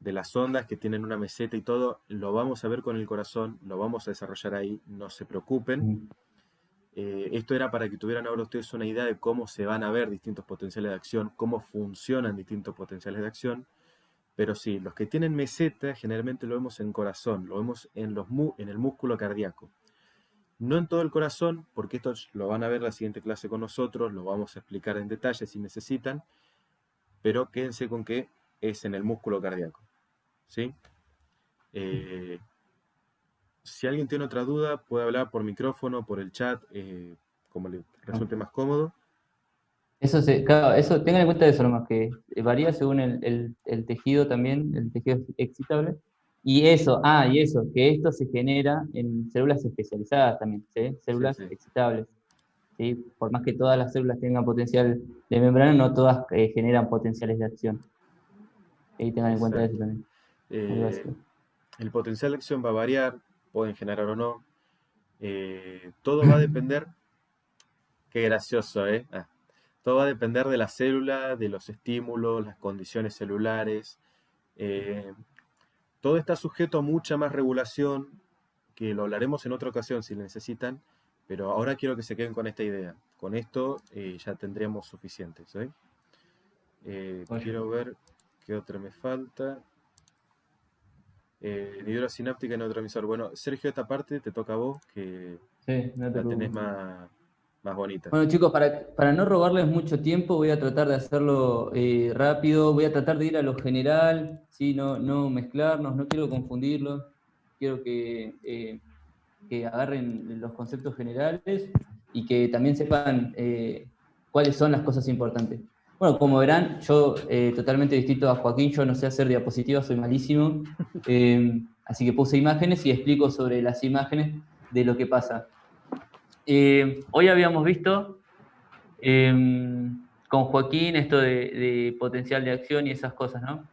las ondas que tienen una meseta y todo, lo vamos a ver con el corazón, lo vamos a desarrollar ahí, no se preocupen. Esto era para que tuvieran ahora ustedes una idea de cómo se van a ver distintos potenciales de acción, cómo funcionan distintos potenciales de acción. Pero sí, los que tienen meseta generalmente lo vemos en corazón, lo vemos en el músculo cardíaco. No en todo el corazón, porque esto lo van a ver la siguiente clase con nosotros, lo vamos a explicar en detalle si necesitan, pero quédense con que es en el músculo cardíaco. ¿Sí? Si alguien tiene otra duda, puede hablar por micrófono, por el chat, como le resulte más cómodo.
Claro, tengan en cuenta eso nomás, que varía según el tejido también, el tejido excitable. Y eso, que esto se genera en células especializadas también, ¿sí? Células excitables. ¿Sí? Por más que todas las células tengan potencial de membrana, no todas generan potenciales de acción. Ahí tengan en cuenta eso también.
El potencial de acción va a variar, pueden generar o no. Todo va a depender, qué gracioso, todo va a depender de la célula, de los estímulos, las condiciones celulares. Todo está sujeto a mucha más regulación, que lo hablaremos en otra ocasión si lo necesitan, pero ahora quiero que se queden con esta idea. Con esto ya tendríamos suficientes. Quiero ver qué otra me falta. Neurosináptica y neurotransmisor. Bueno, Sergio, esta parte te toca a vos, que
no
la tenés más bonita.
Bueno, chicos, para no robarles mucho tiempo, voy a tratar de hacerlo rápido, voy a tratar de ir a lo general, ¿sí? No mezclarnos, no quiero confundirlos, quiero que agarren los conceptos generales y que también sepan cuáles son las cosas importantes. Bueno, como verán, yo totalmente distinto a Joaquín, yo no sé hacer diapositivas, soy malísimo, así que puse imágenes y explico sobre las imágenes de lo que pasa. Hoy habíamos visto con Joaquín esto de potencial de acción y esas cosas, ¿no?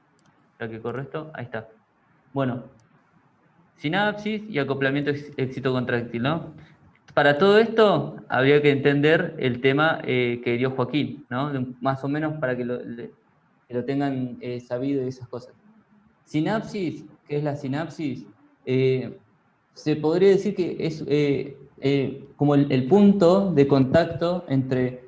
¿La que correcto? Ahí está. Bueno, sinapsis y acoplamiento excitocontráctil, ¿no? Para todo esto habría que entender el tema que dio Joaquín, ¿no? Más o menos para que lo tengan sabido y esas cosas. Sinapsis, ¿qué es la sinapsis? Se podría decir que es como el punto de contacto entre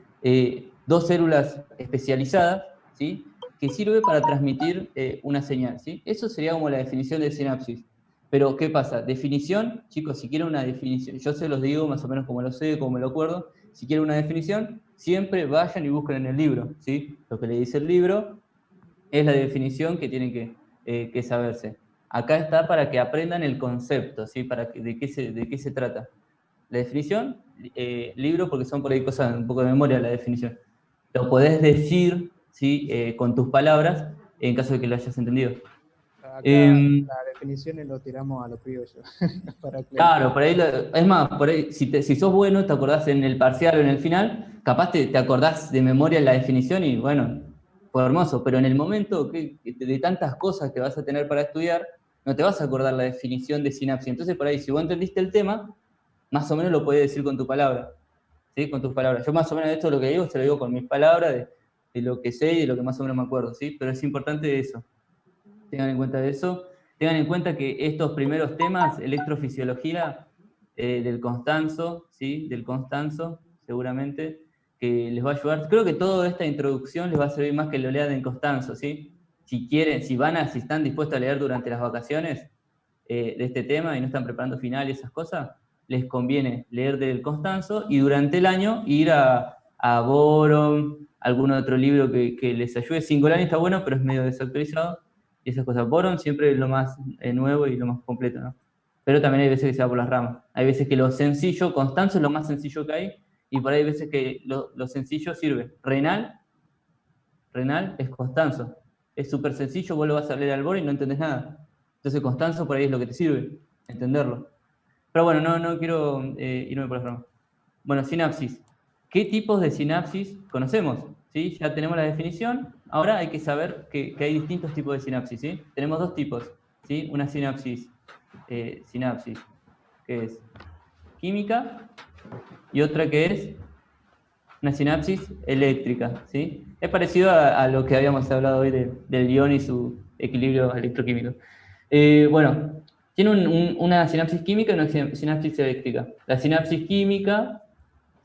dos células especializadas, ¿sí? Que sirve para transmitir una señal, ¿sí? Eso sería como la definición de sinapsis. Pero, ¿qué pasa? Definición, chicos, si quieren una definición, yo se los digo más o menos como lo sé, como me lo acuerdo, si quieren una definición, siempre vayan y busquen en el libro, ¿sí? Lo que le dice el libro es la definición que tienen que saberse. Acá está para que aprendan el concepto, ¿sí? De qué se trata. La definición, libro, porque son por ahí cosas, un poco de memoria la definición. Lo podés decir, ¿sí? Con tus palabras, en caso de que lo hayas entendido.
Acá las definiciones lo tiramos a los criollos.
Claro, por ahí, es más, por ahí, si sos bueno, te acordás en el parcial o en el final, capaz te acordás de memoria la definición y bueno, fue hermoso, pero en el momento de tantas cosas que vas a tener para estudiar, no te vas a acordar la definición de sinapsis. Entonces, por ahí, si vos entendiste el tema, más o menos lo podés decir con tu palabra, ¿sí? Con tus palabras. Yo más o menos esto lo que digo, se lo digo con mis palabras, de lo que sé y de lo que más o menos me acuerdo, ¿sí? Pero es importante eso. Tengan en cuenta de eso. Tengan en cuenta que estos primeros temas, electrofisiología del Constanzo, ¿sí? Del Constanzo, seguramente, que les va a ayudar. Creo que toda esta introducción les va a servir más que lo lean en Constanzo, ¿sí? Si quieren, si están dispuestos a leer durante las vacaciones de este tema y no están preparando final y esas cosas, les conviene leer del Constanzo y durante el año ir a Boron, algún otro libro que les ayude. Singolani está bueno, pero es medio desactualizado. Y esas cosas. Boron siempre es lo más nuevo y lo más completo, ¿no? Pero también hay veces que se va por las ramas. Hay veces que lo sencillo, Constanzo es lo más sencillo que hay, y por ahí hay veces que lo sencillo sirve. Renal es Constanzo. Es súper sencillo, vos lo vas a leer al Boron y no entendés nada. Entonces Constanzo por ahí es lo que te sirve, entenderlo. Pero bueno, no quiero irme por las ramas. Bueno, sinapsis. ¿Qué tipos de sinapsis conocemos? ¿Sí? Ya tenemos la definición. Ahora hay que saber que hay distintos tipos de sinapsis, ¿sí? Tenemos dos tipos, ¿sí? Una sinapsis, que es química, y otra que es una sinapsis eléctrica, ¿sí? Es parecido a lo que habíamos hablado hoy del ion y su equilibrio electroquímico. Bueno, tiene una sinapsis química y una sinapsis eléctrica. La sinapsis química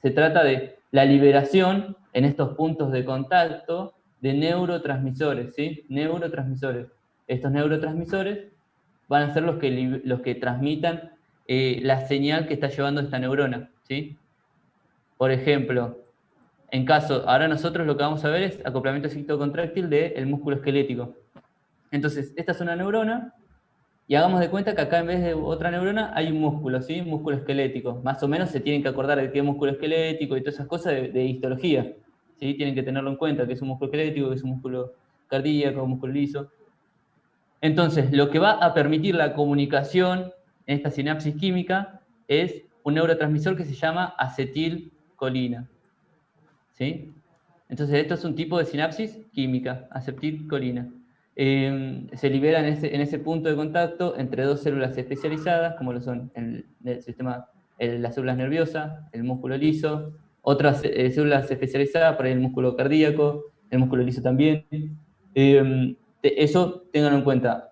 se trata de la liberación en estos puntos de contacto de neurotransmisores, ¿sí? Neurotransmisores. Estos neurotransmisores van a ser los que transmitan la señal que está llevando esta neurona, ¿sí? Por ejemplo, ahora nosotros lo que vamos a ver es acoplamiento citocontráctil del músculo esquelético. Entonces, esta es una neurona, y hagamos de cuenta que acá en vez de otra neurona hay un músculo, ¿sí? Un músculo esquelético. Más o menos se tienen que acordar de qué músculo esquelético y todas esas cosas de histología, ¿sí? Tienen que tenerlo en cuenta, que es un músculo esquelético, que es un músculo cardíaco, un músculo liso. Entonces, lo que va a permitir la comunicación en esta sinapsis química es un neurotransmisor que se llama acetilcolina, ¿sí? Entonces, esto es un tipo de sinapsis química, acetilcolina. Se libera en ese punto de contacto entre dos células especializadas, como lo son el sistema, las células nerviosas, el músculo liso, otras células especializadas, por ahí el músculo cardíaco, el músculo liso también. Eso ténganlo en cuenta.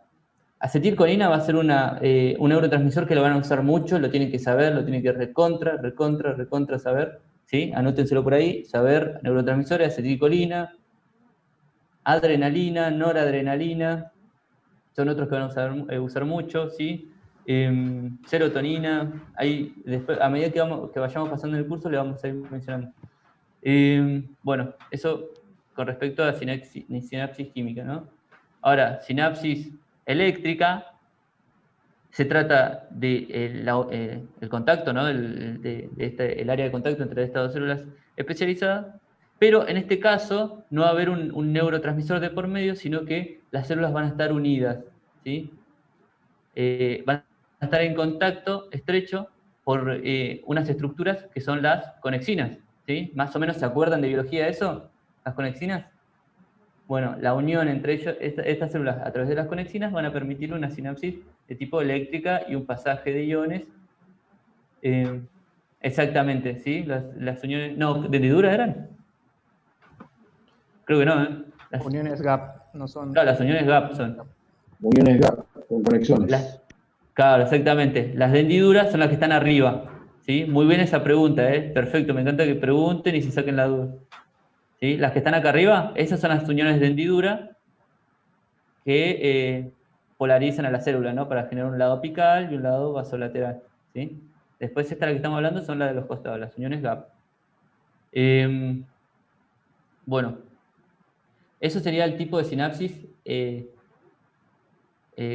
Acetilcolina va a ser un neurotransmisor que lo van a usar mucho, lo tienen que saber, lo tienen que recontra saber, ¿sí? Anótenselo por ahí, saber neurotransmisores, acetilcolina, adrenalina, noradrenalina, son otros que van a usar mucho, ¿sí? Serotonina, ahí después, a medida que vayamos pasando en el curso le vamos a ir mencionando. Bueno, eso con respecto a sinapsis química, ¿no? Ahora, sinapsis eléctrica, se trata de el contacto, ¿no? El área de contacto entre estas dos células especializadas, pero en este caso no va a haber un neurotransmisor de por medio, sino que las células van a estar unidas, ¿sí? Van a estar en contacto estrecho por unas estructuras que son las conexinas, ¿sí? Más o menos, ¿se acuerdan de biología de eso? Las conexinas. Bueno, la unión entre ellos, estas células a través de las conexinas van a permitir una sinapsis de tipo eléctrica y un pasaje de iones. Exactamente, ¿sí? Las uniones... No, ¿de hendiduras eran? Creo que no, ¿eh?
Uniones gap no son...
Claro, las uniones gap son.
Uniones gap, con conexiones.
Claro, exactamente. Las de hendiduras son las que están arriba, ¿sí? Muy bien esa pregunta, ¿eh? Perfecto, me encanta que pregunten y se saquen la duda. ¿Sí? Las que están acá arriba, esas son las uniones de hendidura que polarizan a la célula, ¿no? Para generar un lado apical y un lado vasolateral, ¿sí? Después esta la que estamos hablando son las de los costados, las uniones gap. Bueno, eso sería el tipo de sinapsis,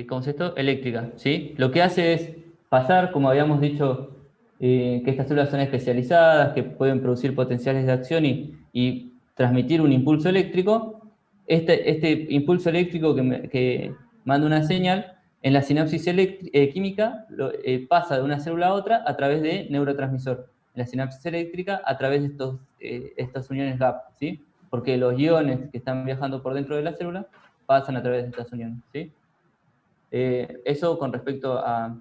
¿cómo es esto? Eléctrica, ¿sí? Lo que hace es pasar, como habíamos dicho, que estas células son especializadas, que pueden producir potenciales de acción y transmitir un impulso eléctrico. Este impulso eléctrico que manda una señal, en la sinapsis química pasa de una célula a otra a través de neurotransmisor. En la sinapsis eléctrica a través de estas uniones gap, ¿sí? Porque los iones que están viajando por dentro de la célula pasan a través de estas uniones, ¿sí? Eso con respecto a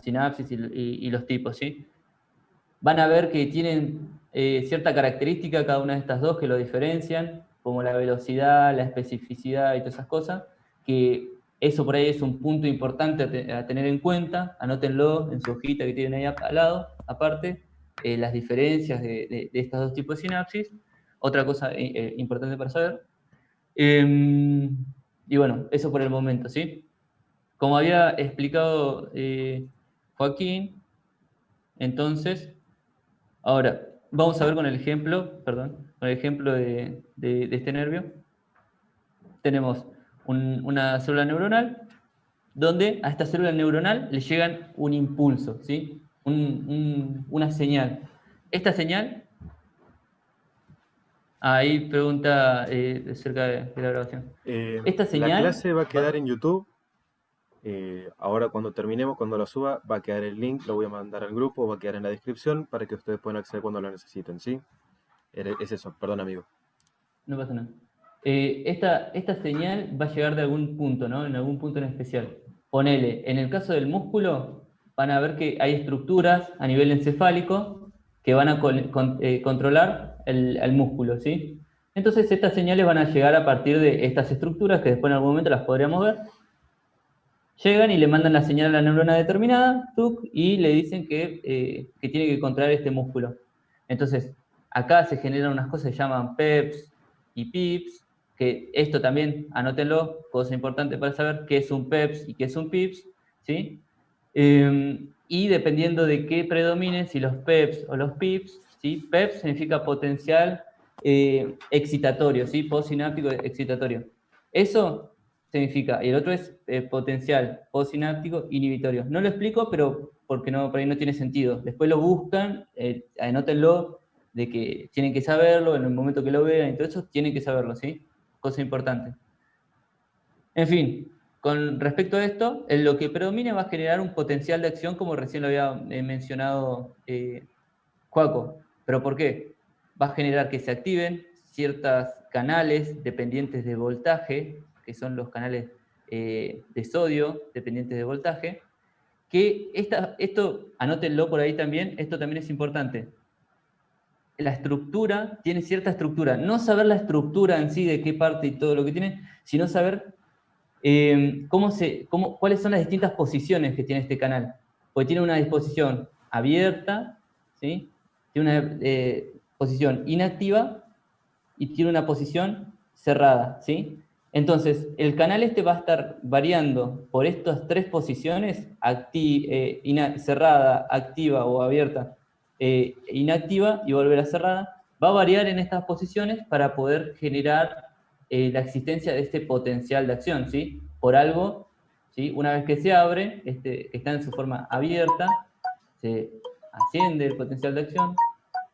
sinapsis y los tipos, ¿sí? Van a ver que tienen cierta característica cada una de estas dos que lo diferencian, como la velocidad, la especificidad y todas esas cosas, que eso por ahí es un punto importante a tener en cuenta. Anótenlo en su hojita que tienen ahí al lado, aparte, las diferencias de estos dos tipos de sinapsis. Otra cosa importante para saber. Y bueno, eso por el momento, ¿sí? Como había explicado Joaquín, entonces, ahora vamos a ver con el ejemplo, de este nervio. Tenemos una célula neuronal, donde a esta célula neuronal le llegan un impulso, ¿sí? Una señal. Esta señal, ahí pregunta acerca de la grabación. Esta señal...
La clase va a quedar en YouTube. Ahora cuando terminemos, cuando lo suba, va a quedar el link, lo voy a mandar al grupo, va a quedar en la descripción para que ustedes puedan acceder cuando lo necesiten, ¿sí? Es eso, perdón amigo.
No pasa nada. Esta señal va a llegar de algún punto, ¿no? En algún punto en especial. Ponele, en el caso del músculo, van a ver que hay estructuras a nivel encefálico que van a controlar el músculo, ¿sí? Entonces estas señales van a llegar a partir de estas estructuras, que después en algún momento las podríamos ver. Llegan y le mandan la señal a la neurona determinada, y le dicen que tiene que contraer este músculo. Entonces, acá se generan unas cosas que se llaman PEPs y PIPs, que esto también, anótenlo, cosa importante para saber qué es un PEPs y qué es un PIPs, ¿sí? Y dependiendo de qué predomine, si los PEPs o los PIPs, ¿sí? PEPs significa potencial excitatorio, ¿sí? Postsináptico excitatorio. Eso significa, y el otro es potencial postsináptico inhibitorio. No lo explico, pero porque no, por ahí no tiene sentido. Después lo buscan, anótenlo, de que tienen que saberlo, en el momento que lo vean y todo eso, tienen que saberlo, ¿sí? Cosa importante. En fin, con respecto a esto, en lo que predomina va a generar un potencial de acción, como recién lo había mencionado Joaco. ¿Pero por qué? Va a generar que se activen ciertos canales dependientes de voltaje, que son los canales de sodio dependientes de voltaje, que esto, anótenlo por ahí también, esto también es importante. La estructura tiene cierta estructura. No saber la estructura en sí, de qué parte y todo lo que tiene, sino saber cuáles son las distintas posiciones que tiene este canal. Porque tiene una disposición abierta, ¿sí? Tiene una posición inactiva y tiene una posición cerrada, ¿sí? Entonces, el canal este va a estar variando por estas tres posiciones, cerrada, activa o abierta, inactiva y volver a cerrada, va a variar en estas posiciones para poder generar la existencia de este potencial de acción, ¿sí? Por algo, ¿sí? Una vez que se abre, que está en su forma abierta, se asciende el potencial de acción,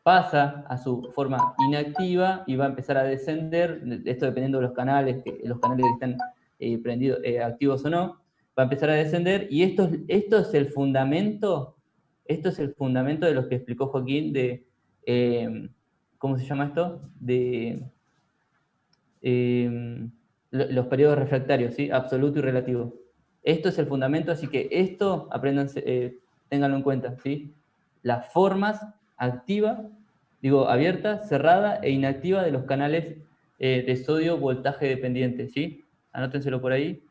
pasa a su forma inactiva y va a empezar a descender, esto dependiendo de los canales que están prendidos, activos o no, va a empezar a descender, y esto es el fundamento, de lo que explicó Joaquín de, ¿cómo se llama esto? De los periodos refractarios, ¿sí? Absoluto y relativo. Esto es el fundamento, así que esto, apréndanse, ténganlo en cuenta, ¿sí? Las formas abierta, cerrada e inactiva de los canales de sodio voltaje dependiente, ¿sí? Anótenselo por ahí,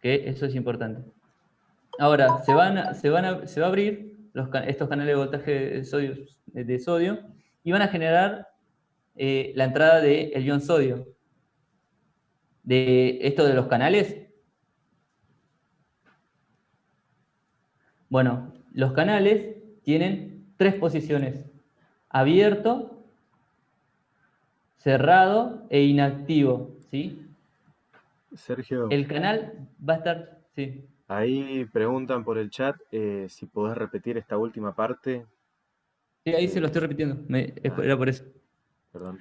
que eso es importante. Ahora, se va a abrir estos canales de voltaje de sodio y van a generar la entrada del ion sodio. De esto de los canales. Bueno, los canales tienen tres posiciones: abierto, cerrado e inactivo, ¿sí?
Sergio,
El canal va a estar, sí.
ahí preguntan por el chat si podés repetir esta última parte.
Sí, ahí se lo estoy repitiendo, era por eso.
Perdón.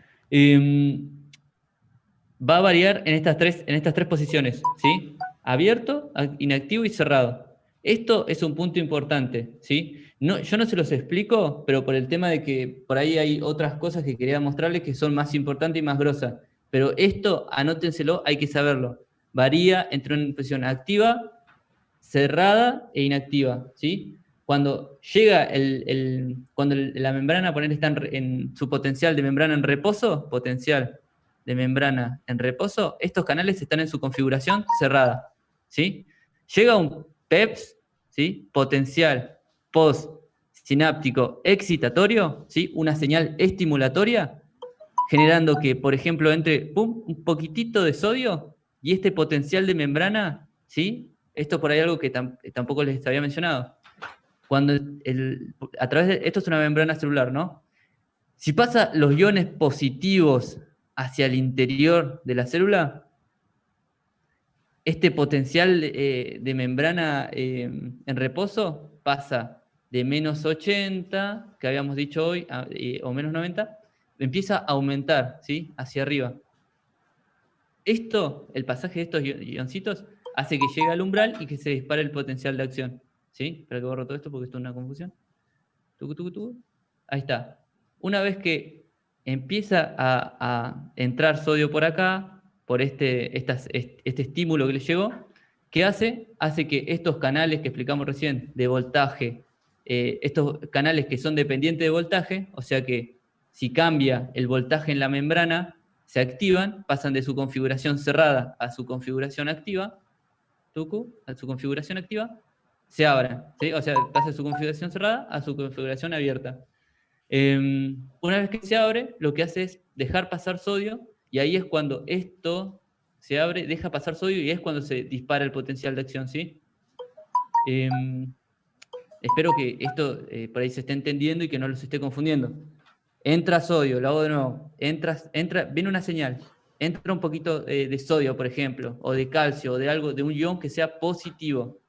Va a variar en estas tres posiciones, ¿sí? Abierto, inactivo y cerrado. Esto es un punto importante, ¿sí? Yo no se los explico, pero por el tema de que por ahí hay otras cosas que quería mostrarles que son más importantes y más grosas. Pero esto, anótenselo, hay que saberlo. Varía entre una posición activa, cerrada e inactiva, ¿sí? Cuando llega cuando la membrana, está en su potencial de membrana en reposo, potencial de membrana en reposo, estos canales están en su configuración cerrada, ¿sí? Llega un PEPS, ¿sí? Potencial post-sináptico excitatorio, ¿sí? Una señal estimulatoria, generando que, por ejemplo, entre un poquitito de sodio y este potencial de membrana, ¿sí? Esto por ahí algo que tampoco les había mencionado. Cuando a través de esto es una membrana celular, ¿no? Si pasa los iones positivos hacia el interior de la célula, este potencial de membrana en reposo pasa de menos 80, que habíamos dicho hoy, o menos 90, empieza a aumentar, ¿sí? Hacia arriba. El pasaje de estos ioncitos, hace que llegue al umbral y que se dispare el potencial de acción. ¿Sí? Espera que borro todo esto porque esto es una confusión. Ahí está. Una vez que empieza a entrar sodio por acá, por este estímulo que le llegó, ¿qué hace? Hace que estos canales que explicamos recién de voltaje, estos canales que son dependientes de voltaje, o sea que si cambia el voltaje en la membrana, se activan, pasan de su configuración cerrada a su configuración activa, se abran, ¿sí? O sea, pasa de su configuración cerrada a su configuración abierta. Una vez que se abre, lo que hace es dejar pasar sodio, y ahí es cuando esto se abre, deja pasar sodio, y es cuando se dispara el potencial de acción, ¿sí? Espero que esto por ahí se esté entendiendo y que no los esté confundiendo. Entra sodio, lo hago de nuevo. Viene una señal. Entra un poquito de sodio, por ejemplo, o de calcio, o de algo, de un ion que sea positivo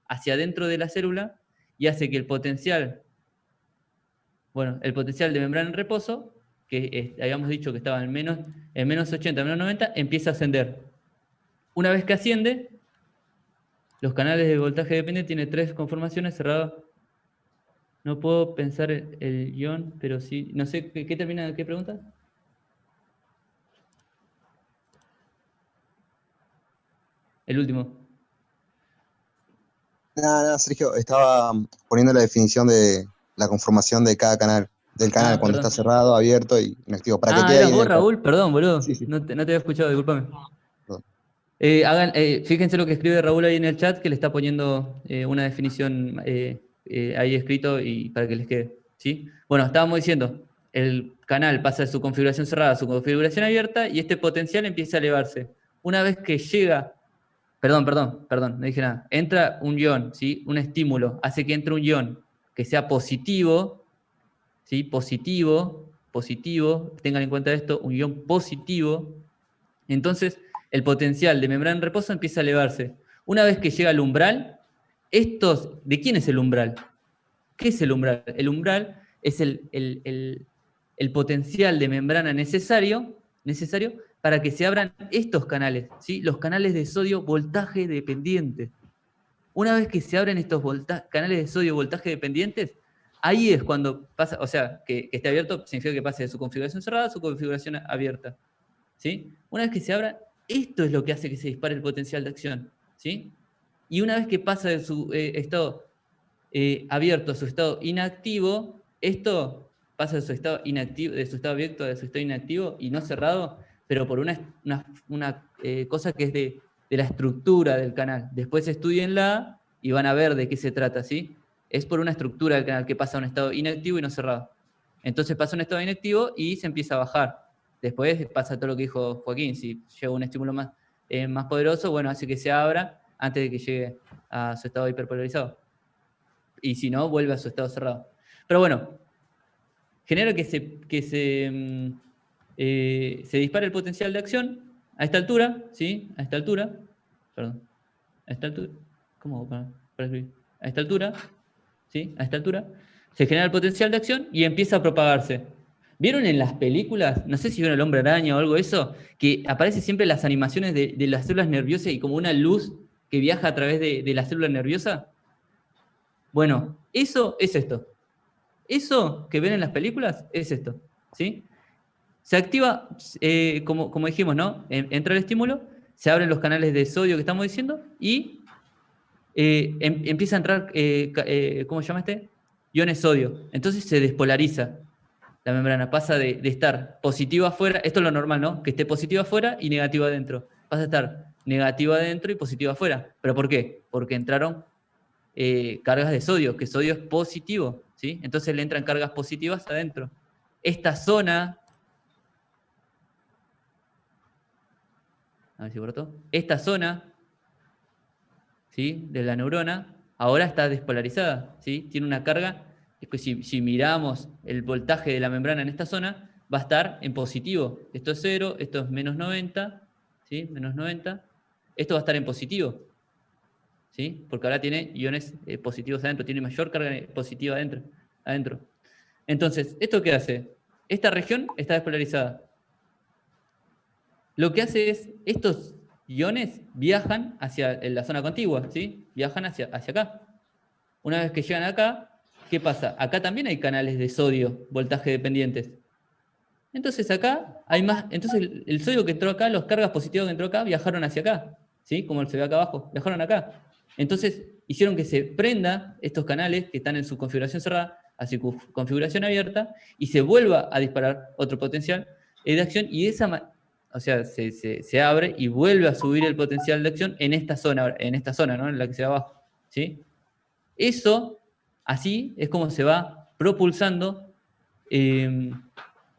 hacia adentro de la célula, y hace que el potencial de membrana en reposo, que habíamos dicho que estaba en menos 80, menos 90, empieza a ascender. Una vez que asciende, los canales de voltaje dependiente tienen 3 conformaciones cerradas. No puedo pensar el ion, pero sí. No sé, ¿qué termina? ¿Qué pregunta? El último.
Nada, Sergio, estaba poniendo la definición de la conformación de cada canal, del canal cuando
Perdón.
está cerrado, abierto y inactivo. Para que quede
¿Eras
ahí en
vos,
el chat.
Raúl? Perdón, boludo.
Sí, sí.
No te había escuchado, discúlpame.
Perdón.
Fíjense lo que escribe Raúl ahí en el chat, que le está poniendo una definición ahí escrito y para que les quede. ¿Sí? Bueno, estábamos diciendo, el canal pasa de su configuración cerrada a su configuración abierta, y este potencial empieza a elevarse. Una vez que llega... Perdón, no dije nada. Entra un ion, ¿sí? Un estímulo, hace que entre un ion que sea positivo, ¿sí? Positivo, tengan en cuenta esto, un ion positivo. Entonces, el potencial de membrana en reposo empieza a elevarse. Una vez que llega al umbral, ¿de quién es el umbral? ¿Qué es el umbral? El umbral es el potencial de membrana necesario para que se abran estos canales, ¿sí? Los canales de sodio voltaje dependiente. Una vez que se abren estos canales de sodio voltaje dependientes, ahí es cuando pasa, o sea, que esté abierto significa que pase de su configuración cerrada a su configuración abierta, ¿sí? Una vez que se abra, esto es lo que hace que se dispare el potencial de acción, ¿sí? Y una vez que pasa de su estado abierto a su estado inactivo, esto pasa de su estado inactivo, de su estado abierto a su estado inactivo y no cerrado, pero por una cosa que es de la estructura del canal. Después estudienla y van a ver de qué se trata, ¿sí? Es por una estructura del canal que pasa a un estado inactivo y no cerrado. Entonces pasa a un estado inactivo y se empieza a bajar. Después pasa todo lo que dijo Joaquín, si llega un estímulo más poderoso, bueno, hace que se abra antes de que llegue a su estado hiperpolarizado. Y si no, vuelve a su estado cerrado. Pero bueno, genera que se dispare el potencial de acción a esta altura, ¿sí? A esta altura, perdón, a esta altura, ¿cómo hago para escribir? A esta altura, ¿sí? A esta altura, se genera el potencial de acción y empieza a propagarse. ¿Vieron en las películas, no sé si vieron El Hombre Araña o algo de eso, que aparece siempre las animaciones de las células nerviosas y como una luz que viaja a través de la célula nerviosa? Bueno, eso es esto. Eso que ven en las películas es esto, ¿sí? Se activa, como dijimos, ¿no? Entra el estímulo, se abren los canales de sodio que estamos diciendo y empieza a entrar, ¿cómo se llama este? Iones sodio. Entonces se despolariza la membrana, pasa de estar positiva afuera, esto es lo normal, ¿no? Que esté positiva afuera y negativa adentro. Pasa a estar negativa adentro y positiva afuera. ¿Pero por qué? Porque entraron cargas de sodio, que sodio es positivo, ¿sí? Entonces le entran cargas positivas adentro. Esta zona, a ver si cortó, esta zona, ¿sí? De la neurona, ahora está despolarizada, ¿sí? Tiene una carga, es que si miramos el voltaje de la membrana en esta zona, va a estar en positivo. Esto es 0, esto es menos 90, ¿sí? Menos 90, esto va a estar en positivo, ¿sí? Porque ahora tiene iones positivos adentro, tiene mayor carga positiva adentro. Entonces, ¿esto qué hace? Esta región está despolarizada. Lo que hace es, estos iones viajan hacia la zona contigua, ¿sí? Viajan hacia acá. Una vez que llegan acá, ¿qué pasa? Acá también hay canales de sodio, voltaje dependientes. Entonces acá hay más, entonces el sodio que entró acá, las cargas positivas que entró acá, viajaron hacia acá, ¿sí? Como se ve acá abajo, viajaron acá. Entonces hicieron que se prenda estos canales que están en su configuración cerrada a su configuración abierta y se vuelva a disparar otro potencial de acción y de esa o sea, se abre y vuelve a subir el potencial de acción en esta zona, ¿no? En la que se ve abajo, ¿sí? Eso, así, es como se va propulsando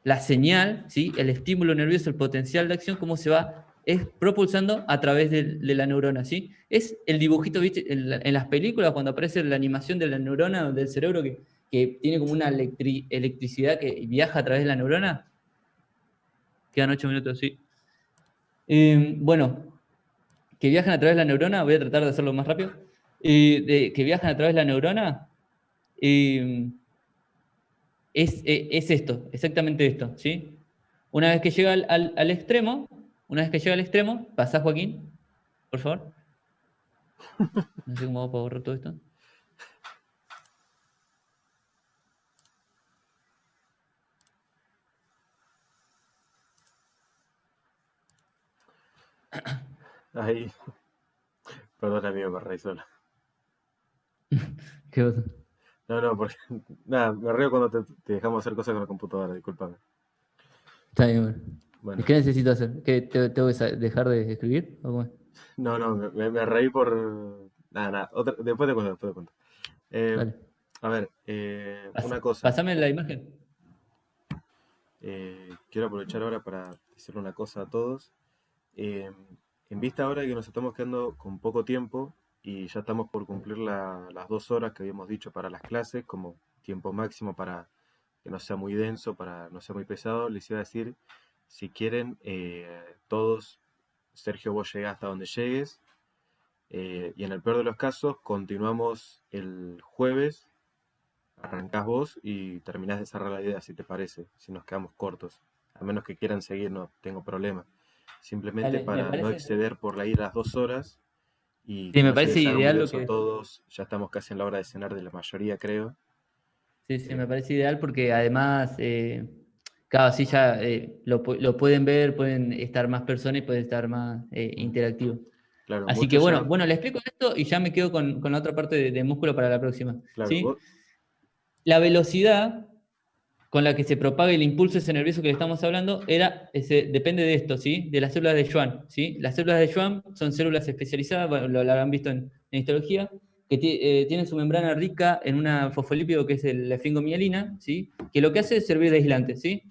la señal, ¿sí? El estímulo nervioso, el potencial de acción, cómo se va propulsando a través de la neurona, ¿sí? Es el dibujito, ¿viste? En las películas, cuando aparece la animación de la neurona del cerebro que tiene como una electricidad que viaja a través de la neurona. Quedan 8 minutos, sí. Bueno, que viajan a través de la neurona, voy a tratar de hacerlo más rápido. Que viajan a través de la neurona, es esto, exactamente esto, ¿sí? Una vez que llega al extremo, pasá, Joaquín, por favor. No sé cómo va a borrar todo esto.
Ahí. Perdón, amigo, me reí solo.
¿Qué cosa?
No, porque. Nada, me río cuando te dejamos hacer cosas con la computadora, discúlpame.
Está bien, bueno.
Bueno.
¿Y qué necesito hacer? ¿Qué tengo que dejar de escribir? ¿O cómo es?
No, me reí por. Nada, después te cuento.
Dale.
A ver, una cosa.
Pásame la imagen.
Quiero aprovechar ahora para decirle una cosa a todos. En vista ahora de que nos estamos quedando con poco tiempo y ya estamos por cumplir las 2 horas que habíamos dicho para las clases, como tiempo máximo para que no sea muy denso, para no sea muy pesado, les iba a decir, si quieren, todos, Sergio, vos llegás hasta donde llegues, y en el peor de los casos, continuamos el jueves, arrancás vos y terminás de cerrar la idea, si te parece, si nos quedamos cortos. A menos que quieran seguir, no tengo problema. Simplemente
Dale,
para no exceder por ahí las 2 horas y
Sí,
que
me
no
parece
llegue a ser muy
ideal lo
denso
que...
todos. Ya estamos casi en la hora de cenar de la mayoría, creo.
Sí, me parece ideal porque además, claro, así ya lo pueden ver, pueden estar más personas y puede estar más interactivo.
Claro,
Así que
muchos ya...
bueno, le explico esto y ya me quedo con la otra parte de músculo para la próxima.
Claro,
¿sí? La velocidad con la que se propaga el impulso ese nervioso que le estamos hablando depende de esto, ¿sí? De las células de Schwann, ¿sí? Las células de Schwann son células especializadas, bueno, lo habrán visto en histología, que tienen su membrana rica en un fosfolípido que es la esfingomielina, ¿sí? Que lo que hace es servir de aislante, ¿sí?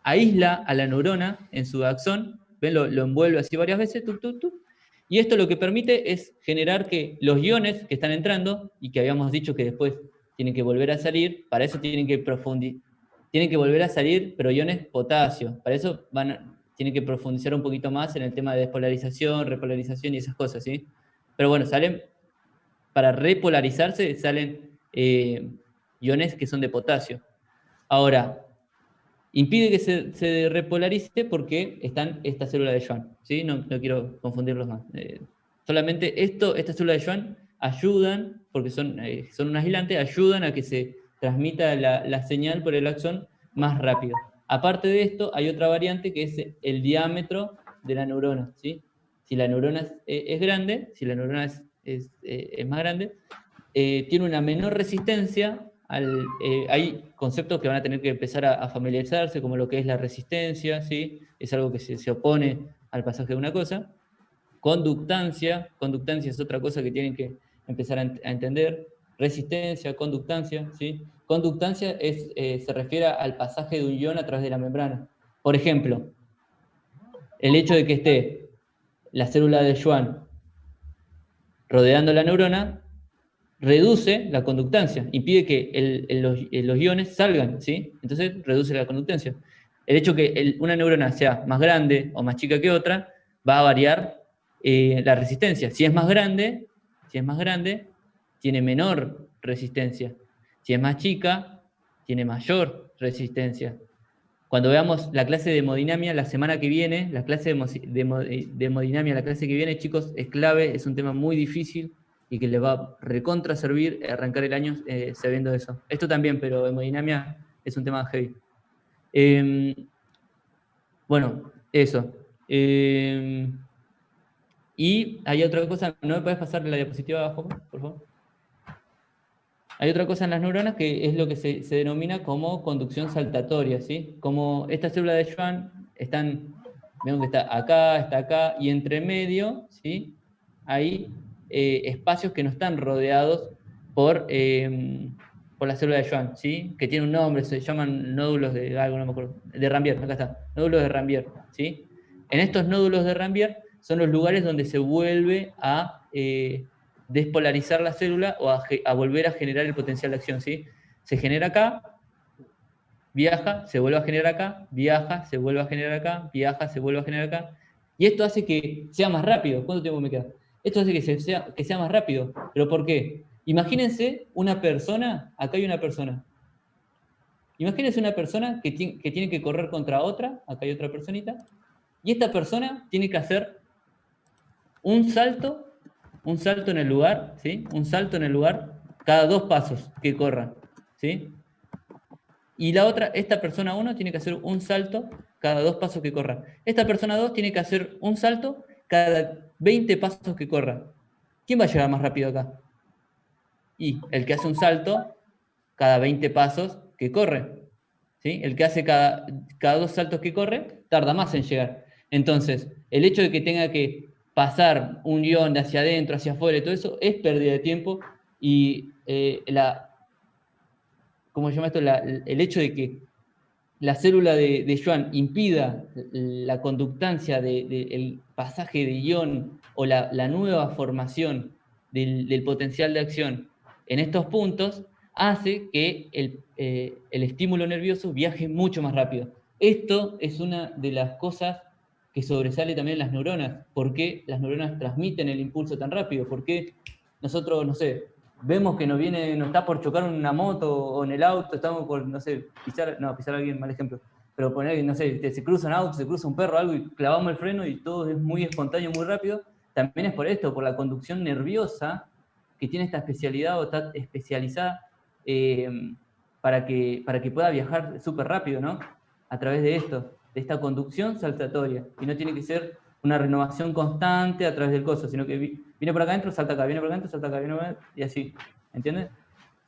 Aísla a la neurona en su axón, ¿ven? Lo envuelve así varias veces, y esto lo que permite es generar que los iones que están entrando, y que habíamos dicho que después tienen que volver a salir, para eso tienen que volver a salir, pero iones potasio, para eso tienen que profundizar un poquito más en el tema de despolarización, repolarización y esas cosas, ¿sí? Pero bueno, para repolarizarse salen iones que son de potasio. Ahora, impide que se repolarice porque están estas células de Schwann, ¿sí? No quiero confundirlos más. Solamente estas células de Schwann ayudan, porque son un aislante, ayudan a que se transmita la señal por el axón más rápido. Aparte de esto, hay otra variante que es el diámetro de la neurona, ¿sí? Si la neurona es grande, si la neurona es más grande, tiene una menor resistencia. Hay conceptos que van a tener que empezar a familiarizarse, como lo que es la resistencia, ¿sí? Es algo que se opone al pasaje de una cosa. Conductancia es otra cosa que tienen que empezar a entender. Resistencia, conductancia, ¿sí? Conductancia se refiere al pasaje de un ion a través de la membrana. Por ejemplo, el hecho de que esté la célula de Schwann rodeando la neurona reduce la conductancia, impide que los iones salgan, ¿sí? Entonces reduce la conductancia. El hecho que una neurona sea más grande o más chica que otra va a variar la resistencia. Si es más grande, tiene menor resistencia. Si es más chica, tiene mayor resistencia. Cuando veamos la clase de hemodinamia la semana que viene, la clase de hemodinamia la clase que viene, chicos, es clave, es un tema muy difícil y que les va a recontra servir arrancar el año sabiendo eso. Esto también, pero hemodinamia es un tema heavy. Bueno, eso. Y hay otra cosa, ¿no me puedes pasar la diapositiva abajo, por favor? Hay otra cosa en las neuronas que es lo que se denomina como conducción saltatoria, ¿sí? Como estas células de Schwann vemos que está acá, y entre medio, ¿sí? Hay espacios que no están rodeados por por la célula de Schwann, ¿sí? Que tiene un nombre, se llaman nódulos de algo, no me acuerdo, de Rambier, acá está, nódulos de Rambier, ¿sí? En estos nódulos de Rambier son los lugares donde se vuelve a despolarizar la célula o a volver a generar el potencial de acción, ¿sí? Se genera acá, viaja, se vuelve a generar acá, viaja, se vuelve a generar acá, viaja, se vuelve a generar acá. Y esto hace que sea más rápido. ¿Cuánto tiempo me queda? Esto hace que sea más rápido. ¿Pero por qué? Imagínense una persona, acá hay una persona. Imagínense una persona que tiene que correr contra otra, acá hay otra personita, y esta persona tiene que hacer un salto en el lugar, ¿sí? Un salto en el lugar cada 2 pasos que corra, ¿sí? Y la otra, esta persona 1 tiene que hacer un salto cada 2 pasos que corra. Esta persona 2 tiene que hacer un salto cada 20 pasos que corra. ¿Quién va a llegar más rápido acá? Y el que hace un salto cada 20 pasos que corre. ¿Sí? El que hace cada 2 saltos que corre tarda más en llegar. Entonces, el hecho de que tenga que pasar un guión de hacia adentro, hacia afuera y todo eso es pérdida de tiempo y ¿cómo se llama esto? El hecho de que la célula de Schwann impida la conductancia del pasaje de ion o la nueva formación del potencial de acción en estos puntos, hace que el estímulo nervioso viaje mucho más rápido. Esto es una de las cosas que sobresale también en las neuronas. ¿Por qué las neuronas transmiten el impulso tan rápido? ¿Por qué nosotros, no sé, vemos que nos está por chocar una moto o en el auto, estamos por, no sé, pisar a alguien, mal ejemplo, pero poner, no sé, se cruza un auto, se cruza un perro, algo y clavamos el freno y todo es muy espontáneo, muy rápido? También es por esto, por la conducción nerviosa que tiene esta especialidad o está especializada para que pueda viajar súper rápido, ¿no? A través de esto, de esta conducción saltatoria. Y no tiene que ser una renovación constante a través del coso, sino que viene por acá adentro, salta acá, viene por acá adentro, salta acá, viene por acá, y así, ¿entiendes?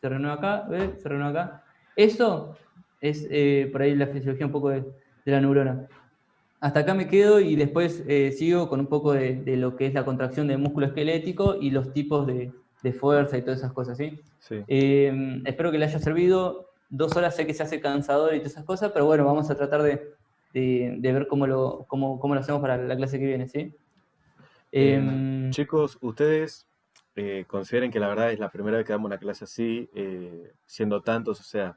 Se renueva acá, se renueva acá. Eso es por ahí la fisiología un poco de la neurona. Hasta acá me quedo y después sigo con un poco de lo que es la contracción del músculo esquelético y los tipos de fuerza y todas esas cosas, ¿sí?
Sí.
Espero que le haya servido. 2 horas sé que se hace cansador y todas esas cosas, pero bueno, vamos a tratar de ver cómo lo hacemos para la clase que viene, ¿sí?
Chicos, ustedes consideren que la verdad es la primera vez que damos una clase así, siendo tantos, o sea,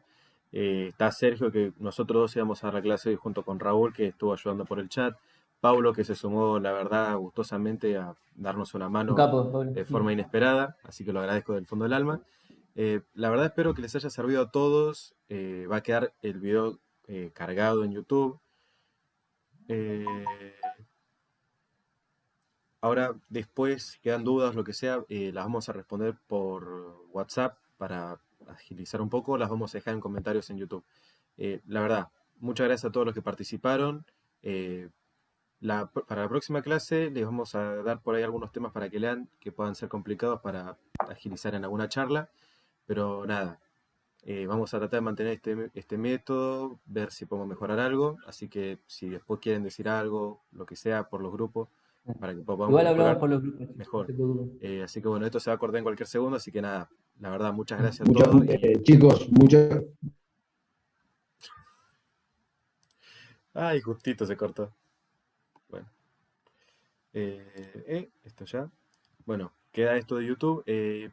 está Sergio, que nosotros dos íbamos a dar la clase hoy junto con Raúl, que estuvo ayudando por el chat, Paulo, que se sumó, la verdad, gustosamente a darnos una mano de forma inesperada, así que lo agradezco del fondo del alma. La verdad espero que les haya servido a todos, va a quedar el video cargado en YouTube. Ahora, después, si quedan dudas, lo que sea, las vamos a responder por WhatsApp para agilizar un poco, las vamos a dejar en comentarios en YouTube. La verdad, muchas gracias a todos los que participaron. Para la próxima clase les vamos a dar por ahí algunos temas para que lean, que puedan ser complicados para agilizar en alguna charla. Pero nada, vamos a tratar de mantener este método, ver si podemos mejorar algo. Así que si después quieren decir algo, lo que sea, por los grupos, para que podamos
igual
mejorar,
hablamos por los grupos.
mejor. Así que bueno, esto se va a acordar en cualquier segundo, así que nada, la verdad, muchas gracias a todos.
Chicos, muchas...
Ay, justito se cortó. Bueno. Esto ya. Bueno, queda esto de YouTube.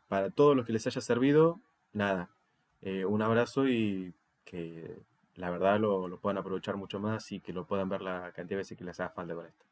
Para todos los que les haya servido, nada. Un abrazo y que la verdad lo puedan aprovechar mucho más y que lo puedan ver la cantidad de veces que les haga falta con esto.